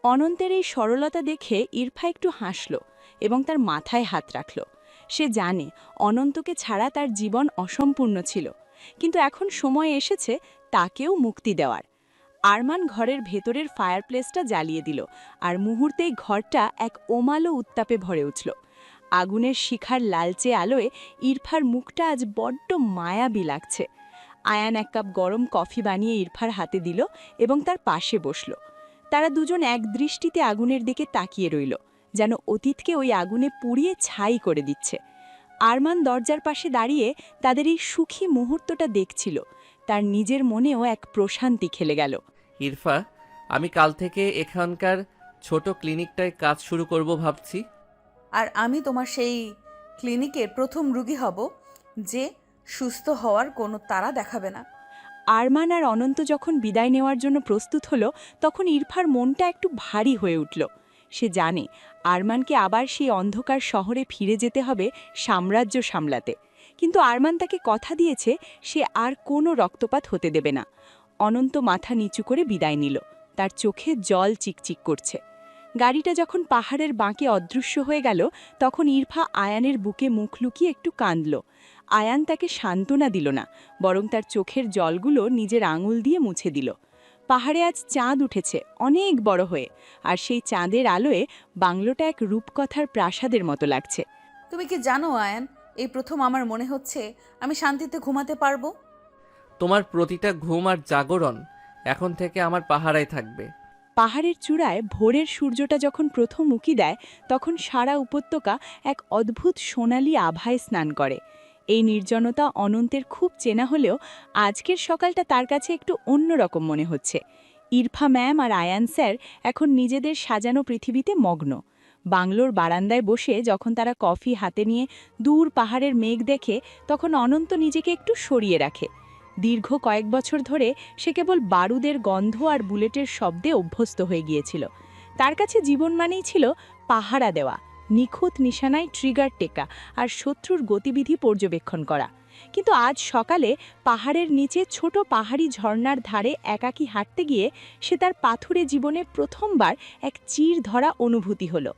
অনন্তের এই সরলতা দেখে ইরফা একটু হাসল এবং তার মাথায় হাত রাখল। সে জানে অনন্তকে ছাড়া তার জীবন অসম্পূর্ণ ছিল, কিন্তু এখন সময় এসেছে তাকেও মুক্তি দেওয়ার। আরমান ঘরের ভেতরের ফায়ারপ্লেসটা জ্বালিয়ে দিল, আর মুহূর্তেই ঘরটা এক ওমালো উত্তাপে ভরে উঠল। আগুনের শিখার লালচে আলোয় ইরফার মুখটা আজ বড্ড মায়াবী লাগছে। আয়ান এক কাপ গরম কফি বানিয়ে ইরফার হাতে দিল এবং তার পাশে বসল। তারা দুজন এক দৃষ্টিতে আগুনের দিকে তাকিয়ে রইল, যেন অতীতকে ওই আগুনে পুড়িয়ে ছাই করে দিচ্ছে। আরমান দরজার পাশে দাঁড়িয়ে তাদের এই সুখী মুহূর্তটা দেখছিল। তার নিজের মনেও এক প্রশান্তি খেলে গেল। ইরফা, আমি কাল থেকে এখানকার ছোট ক্লিনিকটায় কাজ শুরু করব ভাবছি। আর আমি তোমার সেই ক্লিনিকের প্রথম রুগী হব যে সুস্থ হওয়ার কোনো তাড়া দেখাবে না। আরমান আর অনন্ত যখন বিদায় নেওয়ার জন্য প্রস্তুত হলো, তখন ইরফার মনটা একটু ভারী হয়ে উঠল। সে জানে আরমানকে আবার সেই অন্ধকার শহরে ফিরে যেতে হবে সাম্রাজ্য সামলাতে। কিন্তু আরমান তাকে কথা দিয়েছে সে আর কোনো রক্তপাত হতে দেবে না। অনন্ত মাথা নিচু করে বিদায় নিল, তার চোখে জল চিকচিক করছে। গাড়িটা যখন পাহাড়ের বাঁকে অদৃশ্য হয়ে গেল, তখন ইরফা আয়ানের বুকে মুখ লুকিয়ে একটু কাঁদল। আয়ান তাকে সান্ত্বনা দিল না, বরং তার চোখের জলগুলো নিজের আঙুল দিয়ে মুছে দিল। পাহাড়ে আজ চাঁদ উঠেছে অনেক বড় হয়ে, আর সেই চাঁদের আলোয় বাংলোটা এক রূপকথার প্রাসাদের মতো লাগছে। তুমি কি জানো আয়ান, এই প্রথম আমার মনে হচ্ছে আমি শান্তিতে ঘুমাতে পারবো। তোমার প্রতিটা ঘুম আর জাগরণ এখন থেকে আমার পাহারায় থাকবে। পাহাড়ের চূড়ায় ভোরের সূর্যটা যখন প্রথম উঁকি দেয়, তখন সারা উপত্যকা এক অদ্ভুত সোনালি আভায় স্নান করে। এই নির্জনতা অনন্তের খুব চেনা হলেও আজকের সকালটা তার কাছে একটু অন্যরকম মনে হচ্ছে। ইরফা ম্যাম আর আয়ান স্যার এখন নিজেদের সাজানো পৃথিবীতে মগ্ন। বাংলোর বারান্দায় বসে যখন তারা কফি হাতে নিয়ে দূর পাহাড়ের মেঘ দেখে, তখন অনন্ত নিজেকে একটু সরিয়ে রাখে। দীর্ঘ কয়েক বছর ধরে সে কেবল বারুদের গন্ধ আর বুলেটের শব্দে অভ্যস্ত হয়ে গিয়েছিল। তার কাছে জীবন মানেই ছিল পাহারা দেওয়া, নিখুঁত নিশানায় ট্রিগার টেকা আর শত্রুর গতিবিধি পর্যবেক্ষণ করা। কিন্তু আজ সকালে পাহাড়ের নিচে ছোট পাহাড়ি ঝর্ণার ধারে একাকী হাঁটতে গিয়ে সে তার পাথুরে জীবনে প্রথমবার এক চির ধরা অনুভূতি হলো।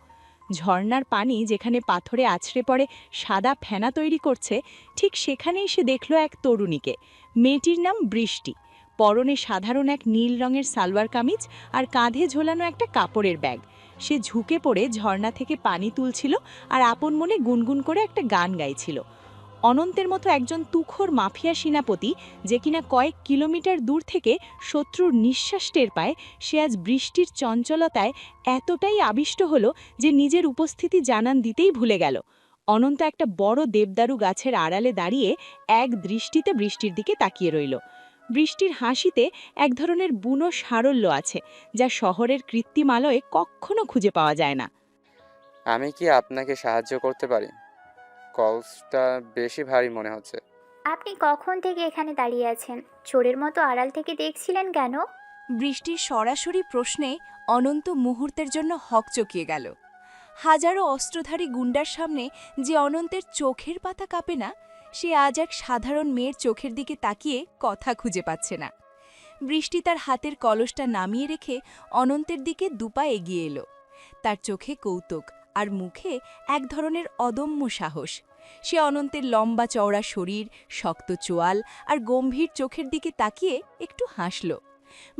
ঝর্ণার পানি যেখানে পাথরে আছড়ে পড়ে সাদা ফেনা তৈরি করছে, ঠিক সেখানেই সে দেখল এক তরুণীকে। মেয়েটির নাম বৃষ্টি। পরনে সাধারণ এক নীল রঙের সালোয়ার কামিজ আর কাঁধে ঝোলানো একটা কাপড়ের ব্যাগ। সে ঝুঁকে পড়ে ঝর্ণা থেকে পানি তুলছিল আর আপন মনে গুনগুন করে একটা গান গাইছিল। অনন্তের মতো একজন তুখোর মাফিয়া সেনাপতি, যে কিনা কয়েক কিলোমিটার দূর থেকে শত্রুর নিঃশ্বাস টের পায়, সে আজ বৃষ্টির চঞ্চলতায় এতটাই আবিষ্ট হল যে নিজের উপস্থিতি জানান দিতেই ভুলে গেল। অনন্ত একটা বড় দেবদারু গাছের আড়ালে দাঁড়িয়ে এক দৃষ্টিতে বৃষ্টির দিকে তাকিয়ে রইল। বৃষ্টির হাসিতে এক ধরনের বুনো সারল্য আছে, যা শহরের কৃত্রিম আলোয় কখনো খুঁজে পাওয়া যায় না। আমি কি আপনাকে সাহায্য করতে পারি? কলসটা বেশি ভারী মনে হচ্ছে। আপনি কখন থেকে এখানে দাঁড়িয়ে আছেন? চোরের মতো আড়াল থেকে দেখছিলেন কেন? বৃষ্টির সরাসরি প্রশ্নে অনন্ত মুহূর্তের জন্য হকচকিয়ে গেল। হাজারো অস্ত্রধারী গুন্ডার সামনে যে অনন্তের চোখের পাতা কাঁপে না, সে আজ এক সাধারণ মেয়ের চোখের দিকে তাকিয়ে কথা খুঁজে পাচ্ছে না। বৃষ্টি তার হাতের কলসটা নামিয়ে রেখে অনন্তের দিকে দুপা এগিয়ে এলো। তার চোখে কৌতুক আর মুখে এক ধরনের অদম্য সাহস। সে অনন্তের লম্বা চওড়া শরীর, শক্ত চোয়াল আর গম্ভীর চোখের দিকে তাকিয়ে একটু হাসল।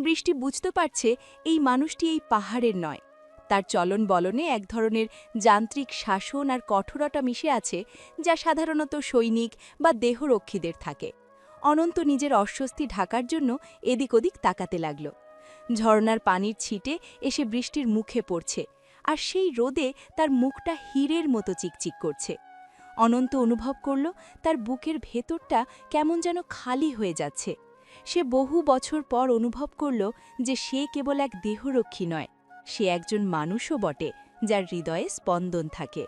বৃষ্টি বুঝতে পারছে এই মানুষটি এই পাহাড়ের নয়। তার চলন বলনে এক ধরনের যান্ত্রিক শাসন আর কঠোরতা মিশে আছে, যা সাধারণত সৈনিক বা দেহরক্ষীদের থাকে। অনন্ত নিজের অস্বস্তি ঢাকার জন্য এদিক ওদিক তাকাতে লাগল। ঝর্ণার পানির ছিটে এসে বৃষ্টির মুখে পড়ছে, আর সেই রোদে তার মুখটা হীরের মতো চিকচিক করছে। অনন্ত অনুভব করল তার বুকের ভেতরটা কেমন যেন খালি হয়ে যাচ্ছে। সে বহু বছর পর অনুভব করল যে সে কেবল এক দেহরক্ষী নয়, সে একজন মানুষও বটে, যার হৃদয়ে স্পন্দন থাকে।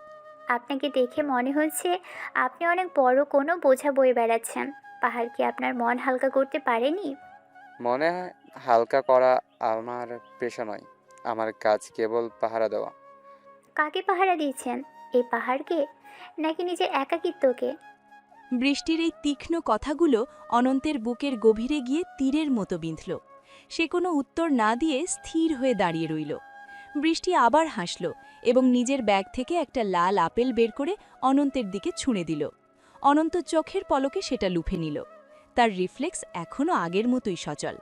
আপনাকে দেখে মনে হচ্ছে আপনি অনেক বড় কোনো বোঝা বয়ে বেড়াচ্ছেন। পাহাড় কি আপনার মন হালকা করতে পারেনি? মনে হয় হালকা করা আমার পেশা নয়, আমার কাজ কেবল পাহারা দেওয়া। কাকে পাহারা দিয়েছেন? এই পাহাড়কে নাকি নিজের একাকিত্বকে? বৃষ্টির এই তীক্ষ্ণ কথাগুলো অনন্তের বুকের গভীরে গিয়ে তীরের মতো বিঁধল। সে কোনো উত্তর না দিয়ে স্থির হয়ে দাঁড়িয়ে রইল। বৃষ্টি আবার হাসল এবং নিজের ব্যাগ থেকে একটা লাল আপেল বের করে অনন্তের দিকে ছুঁড়ে দিল। অনন্ত চোখের পলকে সেটা লুফে নিল। তার রিফ্লেক্স এখনও আগের মতোই সচল।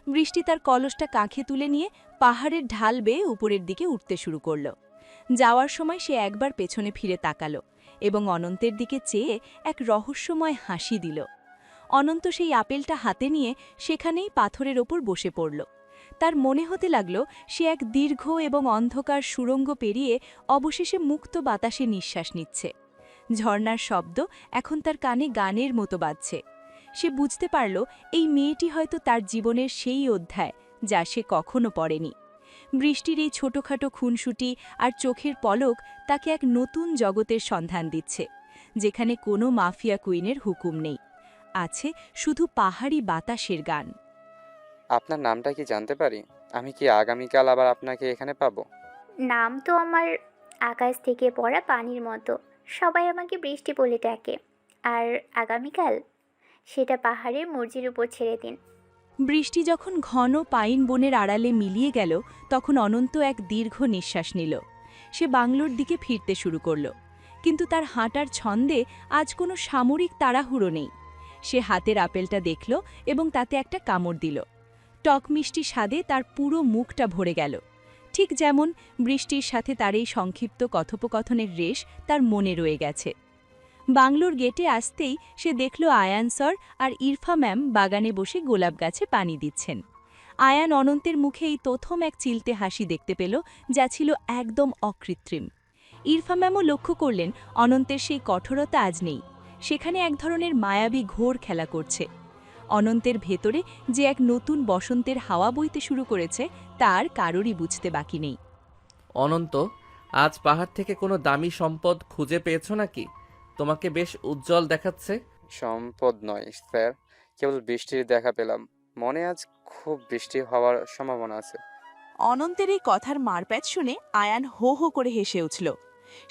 বৃষ্টি তার কলসটা কাঁখে তুলে নিয়ে পাহাড়ের ঢাল বেয়ে উপরের দিকে উঠতে শুরু করল। যাওয়ার সময় সে একবার পেছনে ফিরে তাকাল এবং অনন্তের দিকে চেয়ে এক রহস্যময় হাসি দিল। অনন্ত সেই আপেলটা হাতে নিয়ে সেখানেই পাথরের ওপর বসে পড়ল। তার মনে হতে লাগল সে এক দীর্ঘ এবং অন্ধকার সুড়ঙ্গ পেরিয়ে অবশেষে মুক্ত বাতাসে নিঃশ্বাস নিচ্ছে। ঝর্ণার শব্দ এখন তার কানে গানের মতো বাজছে। সে বুঝতে পারল এই মেয়েটি হয়তো তার জীবনের সেই অধ্যায় যা সে কখনো পড়েনি। বৃষ্টির এই ছোটখাটো খুনসুটি আর চোখের পলক তাকে এক নতুন জগতের সন্ধান দিচ্ছে, যেখানে কোনো মাফিয়া কুইনের হুকুম নেই, আছে শুধু পাহাড়ি বাতাসের গান। আপনার নামটা কি জানতে পারি? আমি কি আগামীকাল আবার আপনাকে এখানে পাবো? নাম তো আমার আকাশ থেকে পড়া পানির মতো, সবাই আমাকে বৃষ্টি বলে ডাকে। আর আগামীকাল, সেটা পাহাড়ের মর্জির উপর ছেড়ে দিন। বৃষ্টি যখন ঘন পাইন বনের আড়ালে মিলিয়ে গেল, তখন অনন্ত এক দীর্ঘ নিঃশ্বাস নিল। সে বাংলোর দিকে ফিরতে শুরু করল, কিন্তু তার হাঁটার ছন্দে আজ কোনো সামরিক তাড়াহুড়ো নেই। সে হাতের আপেলটা দেখল এবং তাতে একটা কামড় দিল। টক মিষ্টি স্বাদে তার পুরো মুখটা ভরে গেল, ঠিক যেমন বৃষ্টির সাথে তার এই সংক্ষিপ্ত কথোপকথনের রেশ তার মনে রয়ে গেছে। বাংলোর গেটে আসতেই সে দেখল আয়ান স্যার আর ইরফা ম্যাম বাগানে বসে গোলাপ গাছে পানি দিচ্ছেন। আয়ান অনন্তের মুখে এই প্রথম এক চিলতে হাসি দেখতে পেল, যা ছিল একদম অকৃত্রিম। ইরফা ম্যামও লক্ষ্য করলেন অনন্তের সেই কঠোরতা আজ নেই, সেখানে এক ধরনের মায়াবী ঘোর খেলা করছে। অনন্তের ভেতরে যে এক নতুন বসন্তের হাওয়া বইতে শুরু করেছে, তার কারোরই বুঝতে বাকি নেই। অনন্ত, আজ পাহাড় থেকে কোনো দামি সম্পদ খুঁজে পেয়েছো নাকি? তোমাকে বেশ উজ্জ্বল দেখাচ্ছে। সম্পদ নয় স্যার, কেবল বৃষ্টির দেখা পেলাম। মনে আজ খুব বৃষ্টি হওয়ার সম্ভাবনা আছে। অনন্তের এই কথার মারপ্যাচ শুনে আয়ান হো হো করে হেসে উঠল।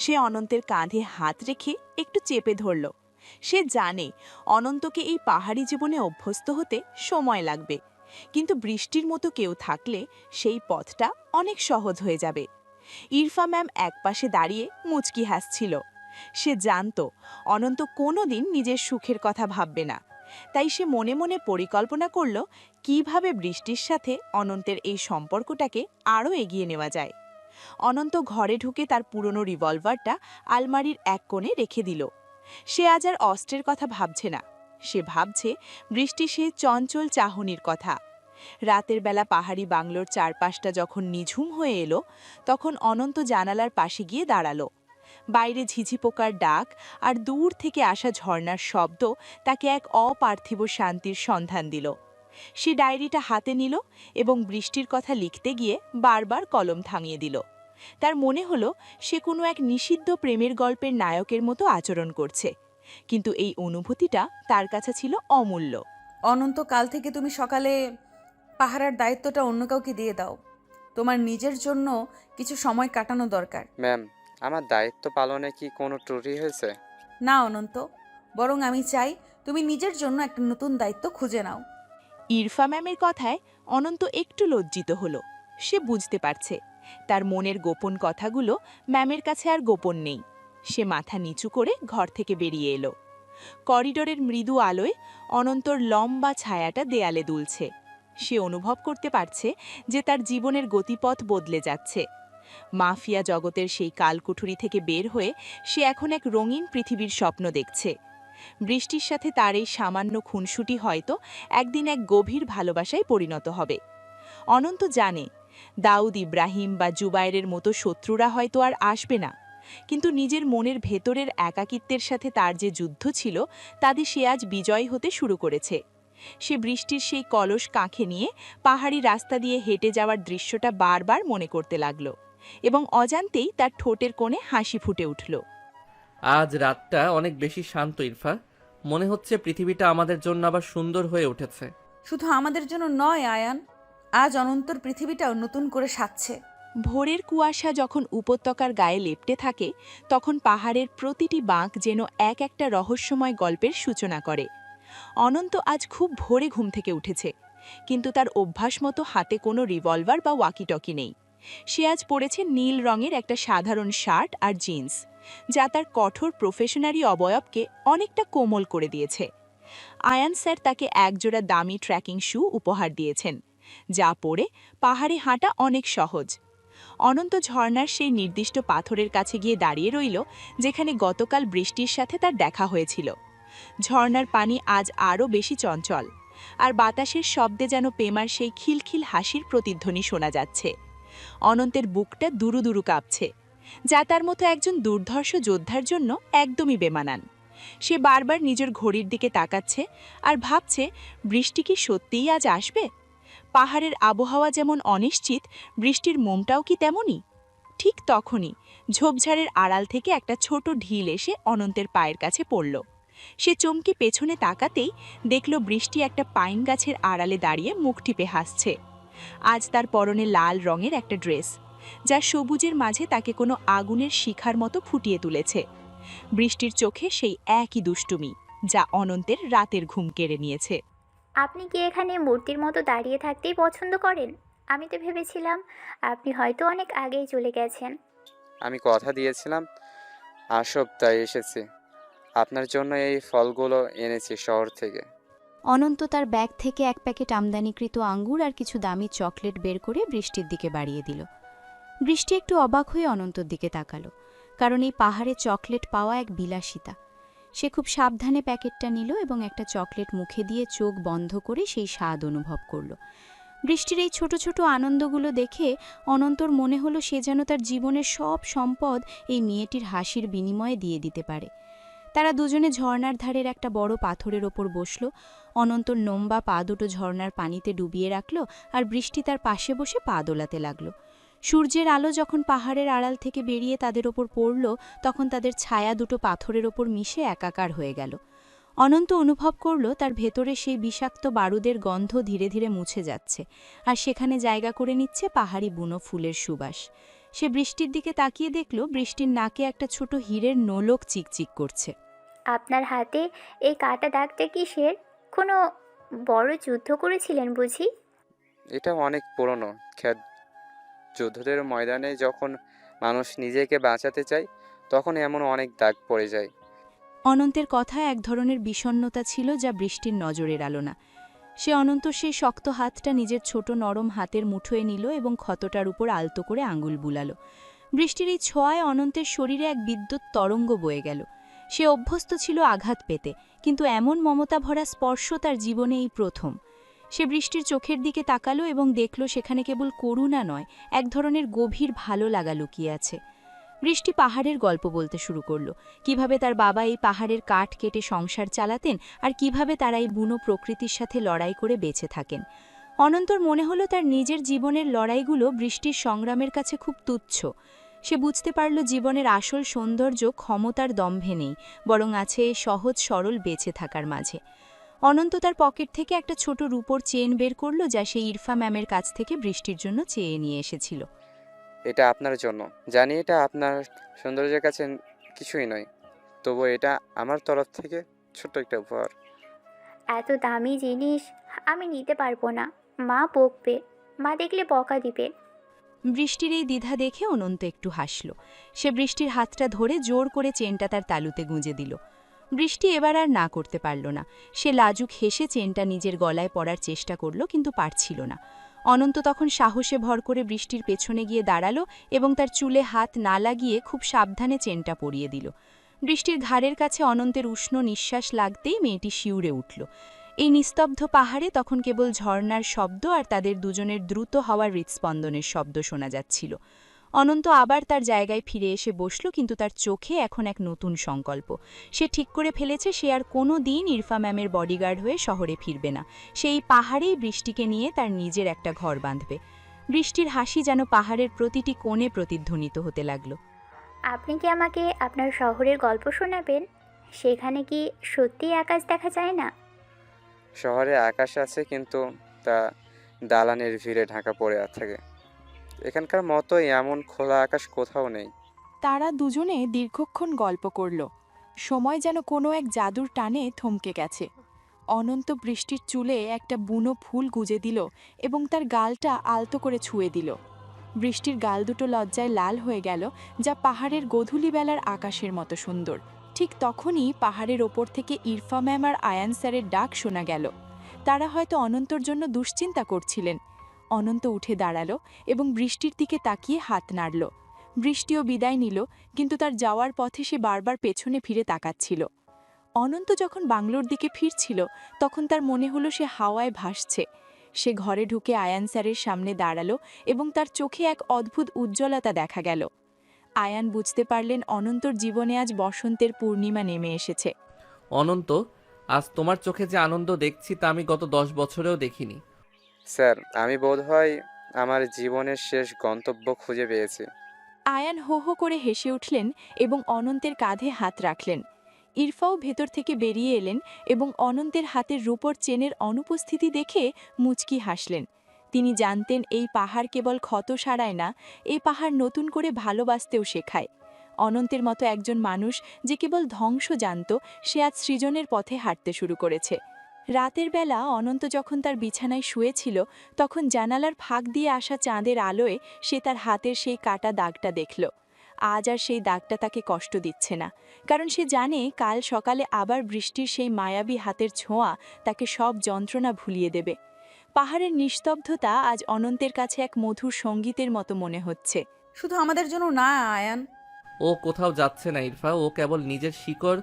সে অনন্তের কাঁধে হাত রেখে একটু চেপে ধরল। সে জানে অনন্তকে এই পাহাড়ি জীবনে অভ্যস্ত হতে সময় লাগবে, কিন্তু বৃষ্টির মতো কেউ থাকলে সেই পথটা অনেক সহজ হয়ে যাবে। ইরফা ম্যাম একপাশে দাঁড়িয়ে মুচকি হাসছিল। সে জানত অনন্ত কোনোদিন নিজের সুখের কথা ভাববে না, তাই সে মনে মনে পরিকল্পনা করল কিভাবে বৃষ্টির সাথে অনন্তের এই সম্পর্কটাকে আরও এগিয়ে নেওয়া যায়। অনন্ত ঘরে ঢুকে তার পুরনো রিভলভারটা আলমারির এক কোণে রেখে দিল। সে আজ আর অস্ত্রের কথা ভাবছে না, সে ভাবছে বৃষ্টির সেই চঞ্চল চাহনির কথা। রাতের বেলা পাহাড়ি বাংলোর চারপাশটা যখন নিঝুম হয়ে এলো, তখন অনন্ত জানালার পাশে গিয়ে দাঁড়ালো। বাইরে ঝিঝি পোকার ডাক আর দূর থেকে আসা ঝর্ণার শব্দ তাকে এক অপার্থিব শান্তির সন্ধান দিল। সে ডায়েরিটা হাতে নিল এবং বৃষ্টির কথা লিখতে গিয়ে বারবার কলম থামিয়ে দিল। তার মনে হলো সে কোনো এক নিষিদ্ধ প্রেমের গল্পের নায়কের মতো আচরণ করছে, কিন্তু এই অনুভূতিটা তার কাছে ছিল অমূল্য। অনন্ত, কাল থেকে তুমি সকালে পাহারার দায়িত্বটা অন্য কাউকে দিয়ে দাও। তোমার নিজের জন্য কিছু সময় কাটানো দরকার। ম্যাম, আমার দায়িত্ব পালনে কি কোনো ত্রুটি হয়েছে? না অনন্ত, বরং আমি চাই তুমি নিজের জন্য একটা নতুন দায়িত্ব খুঁজে নাও। ইরফা ম্যামের কথায় অনন্ত একটু লজ্জিত হলো। সে বুঝতে পারছে তার মনের গোপন কথাগুলো ম্যামের কাছে আর গোপন নেই। সে মাথা নিচু করে ঘর থেকে বেরিয়ে এলো। করিডোরের মৃদু আলোয় অনন্তর লম্বা ছায়াটা দেয়ালে দুলছে। সে অনুভব করতে পারছে যে তার জীবনের গতিপথ বদলে যাচ্ছে। মাফিয়া জগতের সেই কালকুঠুরি থেকে বের হয়ে সে এখন এক রঙিন পৃথিবীর স্বপ্ন দেখছে। বৃষ্টির সাথে তার এই সামান্য খুনসুটি হয়তো একদিন এক গভীর ভালোবাসায় পরিণত হবে। অনন্ত জানে দাউদ ইব্রাহিম বা জুবায়েরের মতো শত্রুরা হয়তো আর আসবে না, কিন্তু নিজের মনের ভেতরের একাকিত্বের সাথে তার যে যুদ্ধ ছিল তাতে সে আজ বিজয় হতে শুরু করেছে। সে বৃষ্টির সেই কলস কাঁখে নিয়ে পাহাড়ি রাস্তা দিয়ে হেঁটে যাওয়ার দৃশ্যটা বারবার মনে করতে লাগল এবং অজান্তেই তার ঠোঁটের কোণে হাসি ফুটে উঠল। আজ রাতটা অনেক বেশি শান্ত ইরফা। মনে হচ্ছে পৃথিবীটা আমাদের জন্য আবার সুন্দর হয়ে উঠেছে। শুধু আমাদের জন্য নয় আয়ান, আজ অনন্তর পৃথিবীটাও নতুন করে সাজছে। ভোরের কুয়াশা যখন উপত্যকার গায়ে লেপ্টে থাকে তখন পাহাড়ের প্রতিটি বাঁক যেন এক একটা রহস্যময় গল্পের সূচনা করে। অনন্ত আজ খুব ভোরে ঘুম থেকে উঠেছে, কিন্তু তার অভ্যাস মতো হাতে কোনো রিভলভার বা ওয়াকিটকি নেই। সে আজ পরেছে নীল রঙের একটা সাধারণ শার্ট আর জিন্স, যা তার কঠোর প্রফেশনারি অবয়বকে অনেকটা কোমল করে দিয়েছে। আয়ান স্যার তাকে একজোড়া দামি ট্র্যাকিং শু উপহার দিয়েছেন, যা পরে পাহাড়ে হাঁটা অনেক সহজ। অনন্ত ঝর্ণার সেই নির্দিষ্ট পাথরের কাছে গিয়ে দাঁড়িয়ে রইল যেখানে গতকাল বৃষ্টির সাথে তার দেখা হয়েছিল। ঝর্ণার পানি আজ আরও বেশি চঞ্চল, আর বাতাসের শব্দে যেন পেমার সেই খিলখিল হাসির প্রতিধ্বনি শোনা যাচ্ছে। অনন্তের বুকটা দুরু দুরু কাঁপছে, যা তার মতো একজন দুর্ধর্ষ যোদ্ধার জন্য একদমই বেমানান। সে বারবার নিজের ঘড়ির দিকে তাকাচ্ছে আর ভাবছে, বৃষ্টি কি সত্যিই আজ আসবে? পাহাড়ের আবহাওয়া যেমন অনিশ্চিত, বৃষ্টির মোমটাও কি তেমনই? ঠিক তখনই ঝোপঝাড়ের আড়াল থেকে একটা ছোট ঢিল এসে অনন্তের পায়ের কাছে পড়ল। সে চমকে পেছনে তাকাতেই দেখল বৃষ্টি একটা পাইন গাছের আড়ালে দাঁড়িয়ে মুখ টিপে হাসছে। আজ তার পরনে লাল রঙের একটা ড্রেস, যা সবুজের মাঝে তাকে কোনো আগুনের শিখার মতো ফুটিয়ে তুলেছে। বৃষ্টির চোখে সেই একই দুষ্টুমি যা অনন্তের রাতের ঘুম কেড়ে নিয়েছে। আপনি কি এখানে মূর্তির মতো দাঁড়িয়ে থাকতেই পছন্দ করেন? আমি তো ভেবেছিলাম আপনি হয়তো অনেক আগেই চলে গেছেন। আমি কথা দিয়েছিলাম আসব, তাই এসেছি। আপনার জন্য এই ফলগুলো এনেছি শহর থেকে। অনন্ত তার ব্যাগ থেকে এক প্যাকেট আমদানিকৃত আঙ্গুর আর কিছু দামি চকলেট বের করে বৃষ্টির দিকে বাড়িয়ে দিল। বৃষ্টি একটু অবাক হয়ে অনন্তর দিকে তাকালো, কারণ এই পাহাড়ে চকলেট পাওয়া এক বিলাসিতা। সে খুব সাবধানে প্যাকেটটা নিল এবং একটা চকলেট মুখে দিয়ে চোখ বন্ধ করে সেই স্বাদ অনুভব করল। বৃষ্টির এই ছোট ছোট আনন্দগুলো দেখে অনন্তর মনে হলো সে যেন তার জীবনের সব সম্পদ এই মেয়েটির হাসির বিনিময়ে দিয়ে দিতে পারে। তারা দুজনে ঝর্ণার ধারের একটা বড় পাথরের ওপর বসল। অনন্তর লম্বা পা দুটো ঝর্ণার পানিতে ডুবিয়ে রাখল আর বৃষ্টি তার পাশে বসে পা দোলাতে লাগল। সূর্যের আলো যখন পাহাড়ের আড়াল থেকে বেরিয়ে তাদের ওপর পড়ল, তখন তাদের ছায়া দুটো পাথরের ওপর মিশে একাকার হয়ে গেল। অনন্ত অনুভব করল তার ভেতরে সেই বিষাক্ত বারুদের গন্ধ ধীরে ধীরে মুছে যাচ্ছে, আর সেখানে জায়গা করে নিচ্ছে পাহাড়ি বুনো ফুলের সুবাস। সে বৃষ্টির দিকে তাকিয়ে দেখল বৃষ্টির নাকে একটা ছোট হীরের নোলক চিকচিক করছে। আপনার হাতে এই কাটা দাগটা কিসের? কোনো বড় যুদ্ধ করেছিলেন বুঝি? এটা অনেক পুরনো খ্যাত। যুদ্ধের ময়দানে যখন মানুষ নিজেকে বাঁচাতে চায় তখন এমন অনেক দাগ পড়ে যায়। অনন্তের কথায় এক ধরনের বিষণ্ণতা ছিল যা বৃষ্টির নজর এড়াল না। সে অনন্ত সেই শক্ত হাতটা নিজের ছোট নরম হাতের মুঠোয় নিল এবং ক্ষতটার উপর আলতো করে আঙুল বুলাল। বৃষ্টির এই ছোঁয়ায় অনন্তের শরীরে এক বিদ্যুৎ তরঙ্গ বয়ে গেল। সে অভ্যস্ত ছিল আঘাত পেতে, কিন্তু এমন মমতা ভরা স্পর্শ তার জীবনে এই প্রথম। সে বৃষ্টির চোখের দিকে তাকালো এবং দেখল সেখানে কেবল করুণা নয়, এক ধরনের গভীর ভালো লাগা লুকিয়ে আছে। বৃষ্টি পাহাড়ের গল্প বলতে শুরু করল, কিভাবে তার বাবা এই পাহাড়ের কাঠ কেটে সংসার চালাতেন আর কিভাবে তারা এই বুনো প্রকৃতির সাথে লড়াই করে বেঁচে থাকেন। অনন্তর মনে হলো তার নিজের জীবনের লড়াইগুলো বৃষ্টির সংগ্রামের কাছে খুব তুচ্ছ। সে বুঝতে পারল জীবনের আসল সৌন্দর্য ক্ষমতার দম্ভে নেই, বরং আছে সহজ সরল বেঁচে থাকার মাঝে। অনন্ত তার পকেট থেকে একটা ছোট রূপোর চেন বের করল, যা সে ইরফা ম্যামের কাছ থেকে বৃষ্টির জন্য চেয়ে নিয়ে এসেছিল। এটা আপনার জন্য। জানি এটা আপনার সৌন্দর্যের কাছে কিছুই নয়, তবু এটা আমার তরফ থেকে ছোট্ট একটা উপহার। এত দামি জিনিস আমি নিতে পারবো না, মা বকবে, মা দেখলে বকা দিবে। বৃষ্টির এই দ্বিধা দেখে অনন্ত একটু হাসল। সে বৃষ্টির হাতটা ধরে জোর করে চেনটা তার তালুতে গুঁজে দিল। বৃষ্টি এবার আর না করতে পারল না। সে লাজুক হেসে চেনটা নিজের গলায় পরার চেষ্টা করল, কিন্তু পারছিল না। অনন্ত তখন সাহসে ভর করে বৃষ্টির পেছনে গিয়ে দাঁড়ালো এবং তার চুলে হাত না লাগিয়ে খুব সাবধানে চেনটা পরিয়ে দিল। বৃষ্টির ঘাড়ের কাছে অনন্তের উষ্ণ নিঃশ্বাস লাগতেই মেয়েটি শিউরে উঠল। এই নিস্তব্ধ পাহাড়ে তখন কেবল ঝর্ণার শব্দ আর তাদের দুজনের দ্রুত হওয়ার হৃৎস্পন্দনের শব্দ শোনা যাচ্ছিল। অনন্ত আবার তার জায়গায় ফিরে এসে বসল, কিন্তু তার চোখে এখন এক নতুন সংকল্প। সে ঠিক করে ফেলেছে সে আর কোনো দিন ইরফা ম্যামের বডিগার্ড হয়ে শহরে ফিরবে না। সেই পাহাড়েই বৃষ্টিকে নিয়ে তার নিজের একটা ঘর বাঁধবে। বৃষ্টির হাসি যেন পাহাড়ের প্রতিটি কোণে প্রতিধ্বনিত হতে লাগল। আপনি কি আমাকে আপনার শহরের গল্প শোনাবেন? সেখানে কি সত্যিই আকাশ দেখা যায় না? শহরে আকাশ আছে, কিন্তু তা দালানের ভিড়ে ঢাকা পড়ে থাকে। এখানকার মতো এমন খোলা আকাশ কোথাও নেই। তারা দুজনে দীর্ঘক্ষণ গল্প করল। সময় যেন কোনো এক জাদুর টানে থমকে গেছে। অনন্ত বৃষ্টির চুলে একটা বুনো ফুল গুজে দিল এবং তার গালটা আলতো করে ছুঁয়ে দিল। বৃষ্টির গাল দুটো লজ্জায় লাল হয়ে গেল, যা পাহাড়ের গোধূলি বেলার আকাশের মতো সুন্দর। ঠিক তখনই পাহাড়ের ওপর থেকে ইরফা ম্যাম আর আয়ান স্যারের ডাক শোনা গেল। তারা হয়তো অনন্তর জন্য দুশ্চিন্তা করছিলেন। অনন্ত উঠে দাঁড়ালো এবং বৃষ্টির দিকে তাকিয়ে হাত নাড়ল। বৃষ্টিও বিদায় নিল, কিন্তু তার যাওয়ার পথে সে বারবার পেছনে ফিরে তাকাচ্ছিল। অনন্ত যখন বাংলোর দিকে ফিরছিল, তখন তার মনে হলো সে হাওয়ায় ভাসছে। সে ঘরে ঢুকে আয়ান স্যারের সামনে দাঁড়ালো এবং তার চোখে এক অদ্ভুত উজ্জ্বলতা দেখা গেল। আয়ান বুঝতে পারলেন অনন্তর জীবনে আজ বসন্তের পূর্ণিমা নেমে এসেছে। অনন্ত, আজ তোমার চোখে যে আনন্দ দেখছি তা আমি গত 10 বছরেও দেখিনি। স্যার, আমি বোধহয় আমার জীবনের শেষ গন্তব্য খুঁজে পেয়েছি। আয়ান হো হো করে হেসে উঠলেন এবং অনন্তের কাঁধে হাত রাখলেন। ইরফাও ভেতর থেকে বেরিয়ে এলেন এবং অনন্তের হাতের রূপোর চেনের অনুপস্থিতি দেখে মুচকি হাসলেন। তিনি জানতেন এই পাহাড় কেবল ক্ষত সারায় না, এই পাহাড় নতুন করে ভালোবাসতেও শেখায়। অনন্তের মতো একজন মানুষ যে কেবল ধ্বংস জানত, সে আজ সৃজনের পথে হাঁটতে শুরু করেছে। রাতের বেলা অনন্ত যখন তার বিছানায় শুয়েছিল, তখন জানালার ফাঁক দিয়ে আসা চাঁদের আলোয় সে তার হাতের সেই কাটা দাগটা দেখল। আজ আর সেই দাগটা তাকে কষ্ট দিচ্ছে না, কারণ সে জানে কাল সকালে আবার বৃষ্টির সেই মায়াবী হাতের ছোঁয়া তাকে সব যন্ত্রণা ভুলিয়ে দেবে। পাহাড়ের নিস্তব্ধতা আজ অনন্তের কাছে এক মধুর সঙ্গীতের মতো মনে হচ্ছে। শুধু আমাদের জন্য না আয়ান। ও কোথাও যাচ্ছে না ইরফা, ও কেবল নিজের শিকড়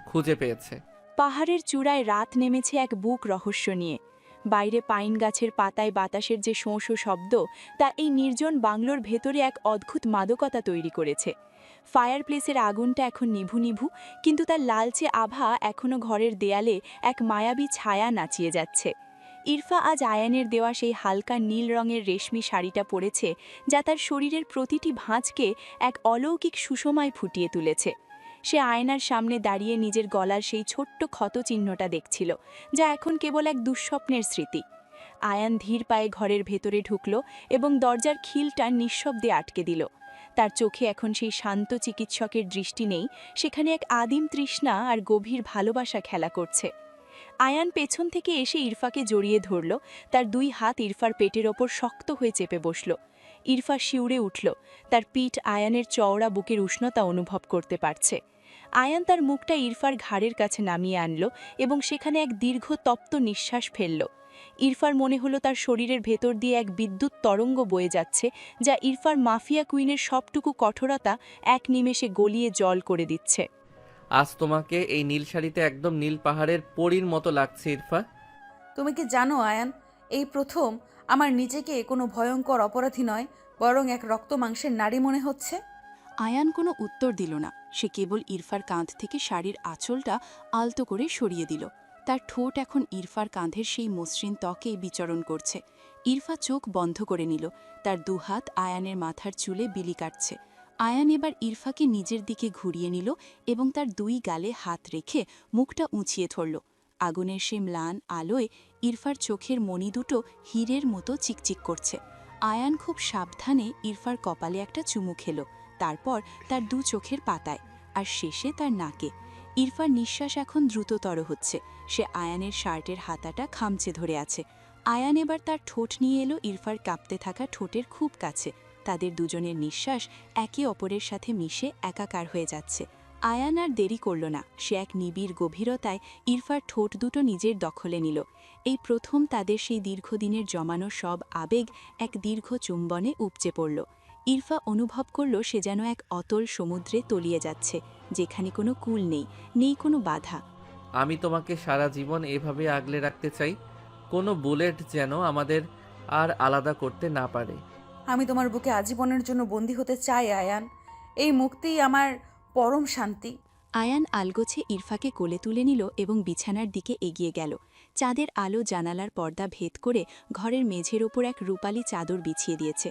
খুঁজে পেয়েছে। পাহাড়ের চূড়ায় রাত নেমেছে এক বুক রহস্য নিয়ে। বাইরে পাইন গাছের পাতায় বাতাসের যে শোঁ শোঁ শব্দ, তা এই নির্জন বাংলোর ভেতরে এক অদ্ভুত মাদকতা তৈরি করেছে। ফায়ারপ্লেসের আগুনটা এখন নিভু নিভু, কিন্তু তার লালচে আভা এখনও ঘরের দেয়ালে এক মায়াবী ছায়া নাচিয়ে যাচ্ছে। ইরফা আজ আয়ানের দেওয়া সেই হালকা নীল রঙের রেশমি শাড়িটা পরেছে, যা তার শরীরের প্রতিটি ভাঁজকে এক অলৌকিক সুষমায় ফুটিয়ে তুলেছে। সে আয়নার সামনে দাঁড়িয়ে নিজের গলার সেই ছোট্ট ক্ষতচিহ্নটা দেখছিল, যা এখন কেবল এক দুঃস্বপ্নের স্মৃতি। আয়ান ধীর পায়ে ঘরের ভেতরে ঢুকল এবং দরজার খিলটা নিঃশব্দে আটকে দিল। তার চোখে এখন সেই শান্ত চিকিৎসকের দৃষ্টি নেই, সেখানে এক আদিম তৃষ্ণা আর গভীর ভালোবাসা খেলা করছে। আয়ান পেছন থেকে এসে ইরফাকে জড়িয়ে ধরল, তার দুই হাত ইরফার পেটের ওপর শক্ত হয়ে চেপে বসল। ইরফা শিউরে উঠল, তার পিঠ আয়ানের চওড়া বুকের উষ্ণতা অনুভব করতে পারছে। আয়ান তার মুখটা ইরফার ঘাড়ের কাছে নামিয়ে আনল এবং সেখানে এক দীর্ঘ তপ্ত নিঃশ্বাস ফেলল। ইরফার মনে হলো তার শরীরের ভেতর দিয়ে এক বিদ্যুৎ তরঙ্গ বয়ে যাচ্ছে, যা ইরফার মাফিয়া কুইনের সবটুকু কঠোরতা এক নিমেষে গলিয়ে জল করে দিচ্ছে। আজ তোমাকে এই নীল শাড়িতে একদম নীল পাহাড়ের পরীর মতো লাগছে ইরফা। তুমি কি জানো আয়ান, এই প্রথম আমার নিজেকে কোনো ভয়ঙ্কর অপরাধী নয়, বরং এক রক্ত মাংসের নারী মনে হচ্ছে। আয়ান কোনো উত্তর দিল না, সে কেবল ইরফার কাঁধ থেকে শাড়ির আঁচলটা আলতো করে সরিয়ে দিল। তার ঠোঁট এখন ইরফার কাঁধের সেই মসৃণ ত্বকে বিচরণ করছে। ইরফা চোখ বন্ধ করে নিল, তার দুহাত আয়ানের মাথার চুলে বিলি কাটছে। আয়ান এবার ইরফাকে নিজের দিকে ঘুরিয়ে নিল এবং তার দুই গালে হাত রেখে মুখটা উঁচিয়ে ধরল। আগুনের সেই ম্লান আলোয় ইরফার চোখের মণি দুটো হীরের মতো চিকচিক করছে। আয়ান খুব সাবধানে ইরফার কপালে একটা চুমু খেল, তারপর তার দু চোখের পাতায়, আর শেষে তার নাকে। ইরফার নিঃশ্বাস এখন দ্রুততর হচ্ছে। সে আয়ানের শার্টের হাতাটা খামচে ধরে আছে। আয়ান এবার তার ঠোঁট নিয়ে এলো ইরফার কাঁপতে থাকা ঠোঁটের খুব কাছে। তাদের দুজনের নিঃশ্বাস একে অপরের সাথে মিশে একাকার হয়ে যাচ্ছে। আয়ান আর দেরি করল না। সে এক নিবিড় গভীরতায় ইরফার ঠোঁট দুটো নিজের দখলে নিল। এই প্রথম তাদের সেই দীর্ঘদিনের জমানো সব আবেগ এক দীর্ঘ চুম্বনে উপচে পড়ল। ইরফা অনুভব করল সে যেন এক অতল সমুদ্রে তলিয়ে যাচ্ছে, যেখানে কোনো কূল নেই, নেই কোনো বাধা। আমি তোমাকে সারা জীবন এভাবে আগলে রাখতে চাই, কোনো বুলেট যেন আমাদের আর আলাদা করতে না পারে। আমি তোমার বুকে আজীবনের জন্য বন্দী হতে চাই আয়ান। এই মুক্তিই আমার পরম শান্তি। আয়ান আলগোছে ইরফাকে কোলে তুলে নিল এবং বিছানার দিকে এগিয়ে গেল। চাঁদের আলো জানালার পর্দা ভেদ করে ঘরের মেঝের ওপর এক রূপালি চাদর বিছিয়ে দিয়েছে।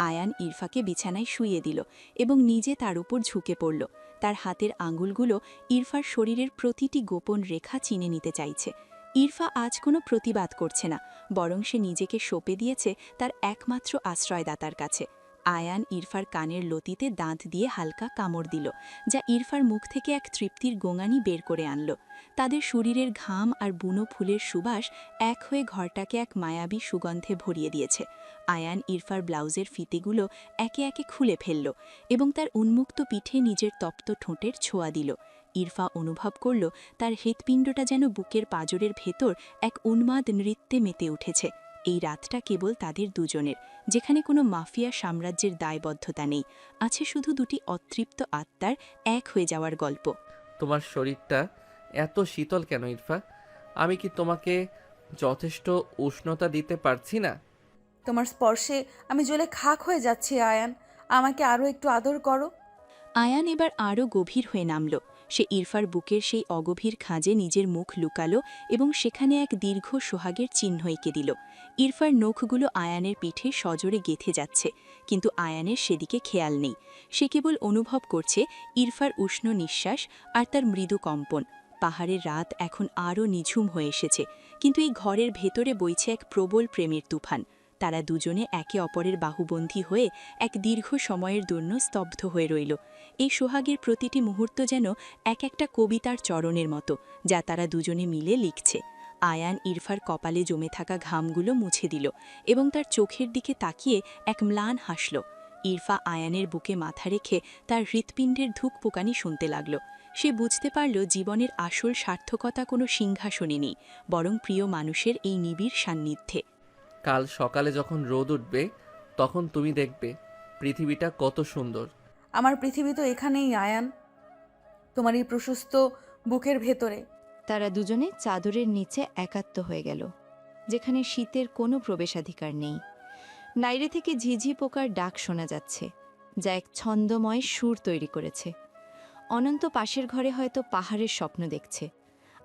আয়ান ইরফাকে বিছানায় শুইয়ে দিল এবং নিজে তার উপর ঝুঁকে পড়ল। তার হাতের আঙুলগুলো ইরফার শরীরের প্রতিটি গোপন রেখা চিনে নিতে চাইছে। ইরফা আজ কোনো প্রতিবাদ করছে না, বরং সে নিজেকে সঁপে দিয়েছে তার একমাত্র আশ্রয়দাতার কাছে। আয়ান ইরফার কানের লতিতে দাঁত দিয়ে হালকা কামড় দিল, যা ইরফার মুখ থেকে এক তৃপ্তির গোঙানি বের করে আনল। তাদের শরীরের ঘাম আর বুনো ফুলের সুবাস এক হয়ে ঘরটাকে এক মায়াবী সুগন্ধে ভরিয়ে দিয়েছে। আয়ান ইরফার ব্লাউজের ফিতেগুলো একে একে খুলে ফেলল এবং তার উন্মুক্ত পিঠে নিজের তপ্ত ঠোঁটের ছোঁয়া দিল। ইরফা অনুভব করল তার হৃৎপিণ্ডটা যেন বুকের পাঁজরের ভেতর এক উন্মাদ নৃত্যে মেতে উঠেছে। এই রাতটা কেবল তাদের দুজনের, যেখানে কোনো মাফিয়া সাম্রাজ্যের দায়বদ্ধতা নেই, আছে শুধু দুটি অতৃপ্ত আত্মার এক হয়ে যাওয়ার গল্প। তোমার শরীরটা এত শীতল কেন ইরফা? আমি কি তোমাকে যথেষ্ট উষ্ণতা দিতে পারছি না? তোমার স্পর্শে আমি জ্বলে খাক হয়ে যাচ্ছি আয়ান। আমাকে আরও একটু আদর করো। আয়ান এবার আরও গভীর হয়ে নামল। সে ইরফার বুকের সেই অগভীর খাঁজে নিজের মুখ লুকালো এবং সেখানে এক দীর্ঘ সোহাগের চিহ্ন এঁকে দিল। ইরফার নখগুলো আয়ানের পিঠে সজোরে গেঁথে যাচ্ছে, কিন্তু আয়ানের সেদিকে খেয়াল নেই। সে কেবল অনুভব করছে ইরফার উষ্ণ নিঃশ্বাস আর তার মৃদু কম্পন। পাহাড়ের রাত এখন আরও নিঝুম হয়ে এসেছে, কিন্তু এই ঘরের ভেতরে বইছে এক প্রবল প্রেমের তুফান। তারা দুজনে একে অপরের বাহুবন্ধী হয়ে এক দীর্ঘ সময়ের জন্য স্তব্ধ হয়ে রইল। এই সোহাগের প্রতিটি মুহূর্ত যেন এক একটা কবিতার চরণের মতো, যা তারা দুজনে মিলে লিখছে। আয়ান ইরফার কপালে জমে থাকা ঘামগুলো মুছে দিল এবং তার চোখের দিকে তাকিয়ে এক ম্লান হাসল। ইরফা আয়ানের বুকে মাথা রেখে তার হৃৎপিণ্ডের ধুকপোকানি শুনতে লাগল। সে বুঝতে পারল জীবনের আসল সার্থকতা কোনো সিংহাসনে নেই, বরং প্রিয় মানুষের এই নিবিড় সান্নিধ্যে। কাল সকালে যখন রোদ উঠবে তখন তুমি দেখবে পৃথিবীটা কত সুন্দর। আমার পৃথিবী তো এখানেই আয়ান, তোমার এই প্রশস্ত বুকের ভেতরে। তারা দুজনে চাদরের নিচে একাত্ম হয়ে গেল, যেখানে শীতের কোনো প্রবেশাধিকার নেই। বাইরে থেকে ঝিঝি পোকার ডাক শোনা যাচ্ছে, যা এক ছন্দময় সুর তৈরি করেছে। অনন্ত পাশের ঘরে হয়তো পাহাড়ের স্বপ্ন দেখছে,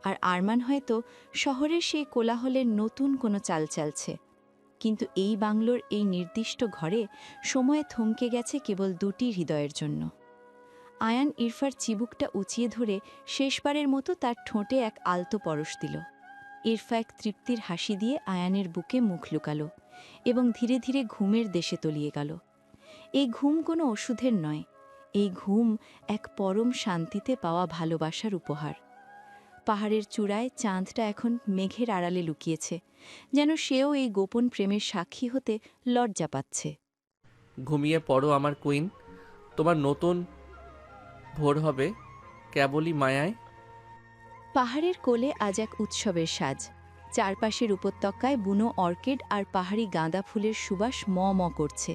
আর আরমান হয়তো শহরের সেই কোলাহলের নতুন কোনো চাল চালছে। কিন্তু এই বাংলোর এই নির্দিষ্ট ঘরে সময়ে থমকে গেছে কেবল দুটি হৃদয়ের জন্য। আয়ান ইরফার চিবুকটা উঁচিয়ে ধরে শেষবারের মতো তার ঠোঁটে এক আলতো পরশ দিল। ইরফা এক তৃপ্তির হাসি দিয়ে আয়ানের বুকে মুখ লুকালো এবং ধীরে ধীরে ঘুমের দেশে তলিয়ে গেল। এই ঘুম কোনো ওষুধের নয়, এই ঘুম এক পরম শান্তিতে পাওয়া ভালোবাসার উপহার। পাহাড়ের চূড়ায় চাঁদটা এখন মেঘের আড়ালে লুকিয়েছে, যেন সেও এই গোপন প্রেমের সাক্ষী হতে লজ্জা পাচ্ছে। ঘুমিয়ে পড়ো আমার কুইন, তোমার নতুন ভোর হবে কেবলই মায়ায়। পাহাড়ের কোলে আজ এক উৎসবের সাজ। চারপাশের উপত্যকায় বুনো অর্কিড আর পাহাড়ি গাঁদা ফুলের সুবাস ম ম করছে।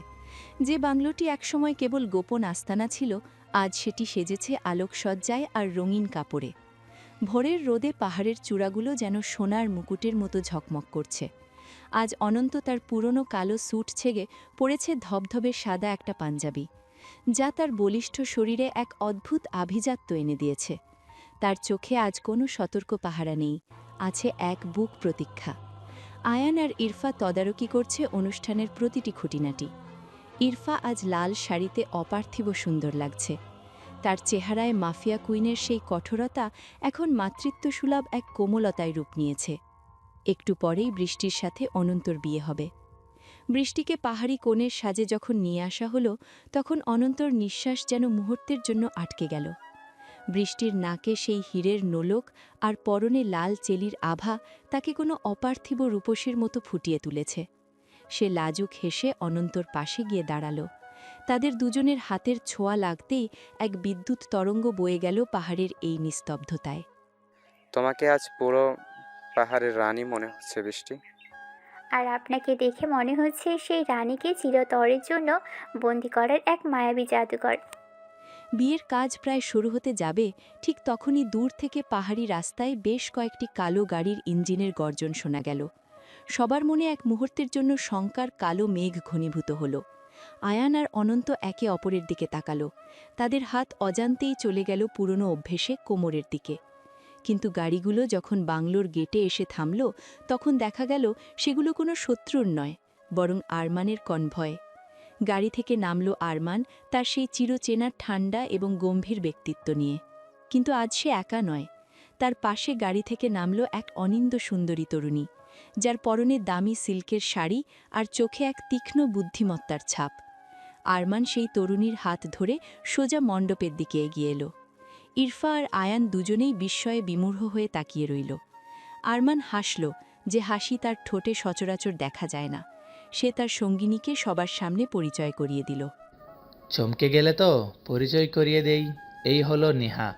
যে বাংলোটি একসময় কেবল গোপন আস্তানা ছিল, আজ সেটি সেজেছে আলোকসজ্জায় আর রঙিন কাপড়ে। ভোরের রোদে পাহাড়ের চূড়াগুলো যেন সোনার মুকুটের মতো ঝকমক করছে। আজ অনন্ত তার পুরনো কালো স্যুট ছেড়ে পরেছে ধবধবে সাদা একটা পাঞ্জাবি, যা তার বলিষ্ঠ শরীরে এক অদ্ভুত আভিজাত্য এনে দিয়েছে। তার চোখে আজ কোনো সতর্ক পাহারা নেই, আছে এক বুক প্রতীক্ষা। আয়ান আর ইরফা তদারকি করছে অনুষ্ঠানের প্রতিটি খুঁটিনাটি। ইরফা আজ লাল শাড়িতে অপার্থিব সুন্দর লাগছে। তার চেহারায় মাফিয়া কুইনের সেই কঠোরতা এখন মাতৃত্বসুলভ এক কোমলতায় রূপ নিয়েছে। একটু পরেই বৃষ্টির সাথে অনন্তর বিয়ে হবে। বৃষ্টিকে পাহাড়ি কোণের সাজে যখন নিয়ে আসা হলো, তখন অনন্তর নিঃশ্বাস যেন মুহূর্তের জন্য আটকে গেল। বৃষ্টির নাকে সেই হীরের নোলক আর পরনে লাল চেলির আভা তাকে কোনো অপার্থিব রূপসীর মতো ফুটিয়ে তুলেছে। সে লাজুক হেসে অনন্তর পাশে গিয়ে দাঁড়াল। তাদের দুজনের হাতের ছোঁয়া লাগতেই এক বিদ্যুৎ তরঙ্গ বয়ে গেল পাহাড়ের এই নিস্তব্ধতায়। তোমাকে আজ পুরো পাহাড়ের রানী মনে হচ্ছে বৃষ্টি। আর আপনাকে দেখে মনে হচ্ছে সেই রানীকে চিরতরের জন্য বন্দি করার এক মায়াবী জাদুকর। বিয়ের কাজ প্রায় শুরু হতে যাবে, ঠিক তখনই দূর থেকে পাহাড়ি রাস্তায় বেশ কয়েকটি কালো গাড়ির ইঞ্জিনের গর্জন শোনা গেল। সবার মনে এক মুহূর্তের জন্য শঙ্কার কালো মেঘ ঘনীভূত হল। আয়ান আর অনন্ত একে অপরের দিকে তাকাল। তাদের হাত অজান্তেই চলে গেল পুরনো অভ্যেসে কোমরের দিকে। কিন্তু গাড়িগুলো যখন বাংলোর গেটে এসে থামল, তখন দেখা গেল সেগুলো কোনো শত্রুর নয়, বরং আরমানের কনভয়। গাড়ি থেকে নামল আরমান, তার সেই চিরচেনা ঠান্ডা এবং গম্ভীর ব্যক্তিত্ব নিয়ে। কিন্তু আজ সে একা নয়। তার পাশে গাড়ি থেকে নামল এক অনিন্দ সুন্দরী তরুণী, যার পরনে দামি সিল্কের শাড়ি আর চোখে এক তীক্ষ্ণ বুদ্ধিমত্তার ছাপ। আরমান সেই তরুণীর হাত ধরে সোজা মণ্ডপের দিকে এগিয়ে এলো। ইরফা আর আয়ান দুজনেই বিস্ময়ে বিমূঢ় হয়ে তাকিয়ে রইল। আরমান হাসল, যে হাসি তার ঠোঁটে সচরাচর দেখা যায় না। সে তার সঙ্গিনীকে সবার সামনে পরিচয় করিয়ে দিল। চমকে গেলে তো? পরিচয় করিয়ে দেই, এই হলো নেহা।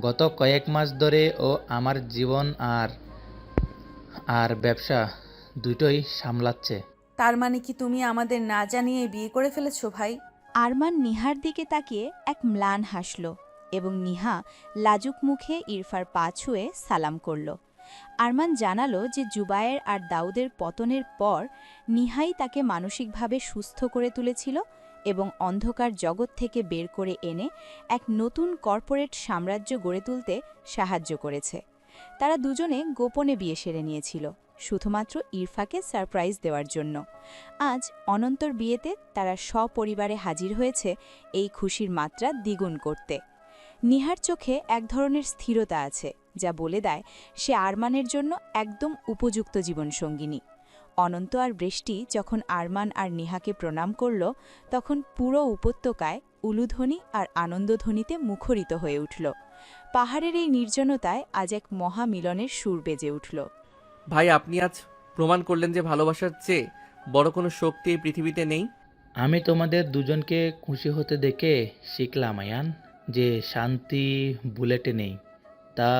গত কয়েক মাস ধরে ও আমার জীবন আর আর ব্যবসা দুটোই সামলাচ্ছে। তার মানে কি তুমি আমাদের না জানিয়ে বিয়ে করে ফেলেছো ভাই? আরমান নিহার দিকে তাকিয়ে এক ম্লান হাসল এবং নিহা লাজুক মুখে ইরফার পা ছুঁয়ে সালাম করল। আরমান জানালো যে জুবায়ের আর দাউদের পতনের পর নিহাই তাকে মানসিকভাবে সুস্থ করে তুলেছিল এবং অন্ধকার জগৎ থেকে বের করে এনে এক নতুন কর্পোরেট সাম্রাজ্য গড়ে তুলতে সাহায্য করেছে। তারা দুজনে গোপনে বিয়ে সেরে নিয়েছিল, শুধুমাত্র ইরফাকে সারপ্রাইজ দেওয়ার জন্য। আজ অনন্তর বিয়েতে তারা সপরিবারে হাজির হয়েছে এই খুশির মাত্রা দ্বিগুণ করতে। নিহার চোখে এক ধরনের স্থিরতা আছে, যা বলে দেয় সে আরমানের জন্য একদম উপযুক্ত জীবনসঙ্গিনী। অনন্ত আর বৃষ্টি যখন আরমান আর নিহাকে প্রণাম করল, তখন পুরো উপত্যকায় উলুধ্বনি আর আনন্দধ্বনিতে মুখরিত হয়ে উঠল। পাহাড়ের এই নির্জনতায় আজ এক মহামিলনের সুর বেজে উঠল। ভাই, আপনি আজ প্রমাণ করলেন যে ভালোবাসার চেয়ে বড় কোনো শক্তি এই পৃথিবীতে নেই। আমি তোমাদের দুজনকে খুশি হতে দেখে শিখলাম আয়ান, যে শান্তি বুলেটে নেই, তা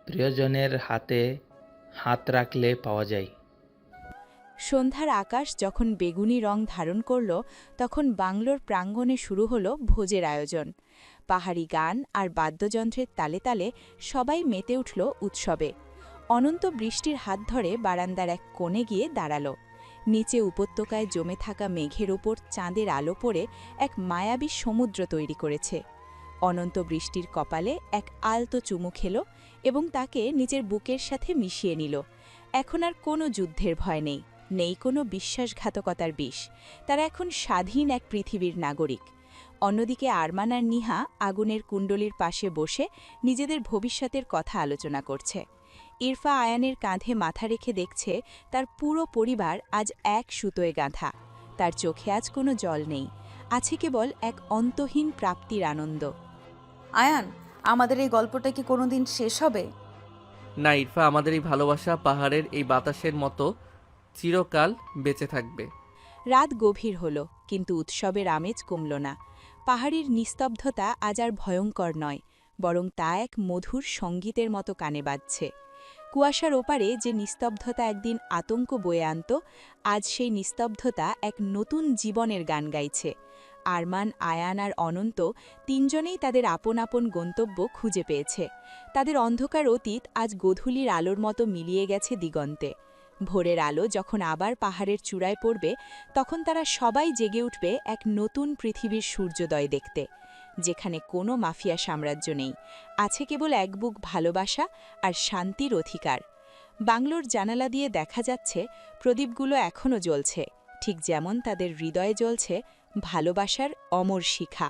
প্রিয়জনের হাতে হাত রাখলে পাওয়া যায়। সন্ধ্যার আকাশ যখন বেগুনি রং ধারণ করল, তখন বাংলোর প্রাঙ্গণে শুরু হল ভোজের আয়োজন। পাহাড়ি গান আর বাদ্যযন্ত্রের তালে তালে সবাই মেতে উঠল উৎসবে। অনন্ত বৃষ্টির হাত ধরে বারান্দার এক কোণে গিয়ে দাঁড়াল। নিচে উপত্যকায় জমে থাকা মেঘের ওপর চাঁদের আলো পড়ে এক মায়াবী সমুদ্র তৈরি করেছে। অনন্ত বৃষ্টির কপালে এক আলতো চুমু খেল এবং তাকে নিজের বুকের সাথে মিশিয়ে নিল। এখন আর কোনো যুদ্ধের ভয় নেই, নেই কোনো বিশ্বাসঘাতকতার বিষ। তারা এখন স্বাধীন এক পৃথিবীর নাগরিক। অন্যদিকে আরমান আর নিহা আগুনের কুণ্ডলীর পাশে বসে নিজেদের ভবিষ্যতের কথা আলোচনা করছে। ইরফা আয়ানের কাঁধে মাথা রেখে দেখছে তার পুরো পরিবার আজ এক সুতোয় গাঁথা। তার চোখে আজ কোনো জল নেই, আছে কেবল এক অন্তহীন প্রাপ্তির আনন্দ। আয়ান, আমাদের এই গল্পটা কি কোনোদিন শেষ হবে? না ইরফা, আমাদের এই ভালোবাসা পাহাড়ের এই বাতাসের মতো চিরকাল বেঁচে থাকবে। রাত গভীর হল, কিন্তু উৎসবের আমেজ কমল না। পাহাড়ির নিস্তব্ধতা আজ আর ভয়ঙ্কর নয়, বরং তা এক মধুর সঙ্গীতের মতো কানে বাজছে। কুয়াশার ওপারে যে নিস্তব্ধতা একদিন আতঙ্ক বয়ে আনত, আজ সেই নিস্তব্ধতা এক নতুন জীবনের গান গাইছে। আরমান, আয়ান আর অনন্ত তিনজনেই তাদের আপন আপন গন্তব্য খুঁজে পেয়েছে। তাদের অন্ধকার অতীত আজ গোধূলির আলোর মতো মিলিয়ে গেছে দিগন্তে। ভোরের আলো যখন আবার পাহাড়ের চূড়ায় পড়বে, তখন তারা সবাই জেগে উঠবে এক নতুন পৃথিবীর সূর্যোদয় দেখতে, যেখানে কোনো মাফিয়া সাম্রাজ্য নেই, আছে কেবল এক বুক ভালোবাসা আর শান্তির অধিকার। বাংলোর জানালা দিয়ে দেখা যাচ্ছে প্রদীপগুলো এখনও জ্বলছে, ঠিক যেমন তাদের হৃদয়ে জ্বলছে ভালোবাসার অমর শিখা।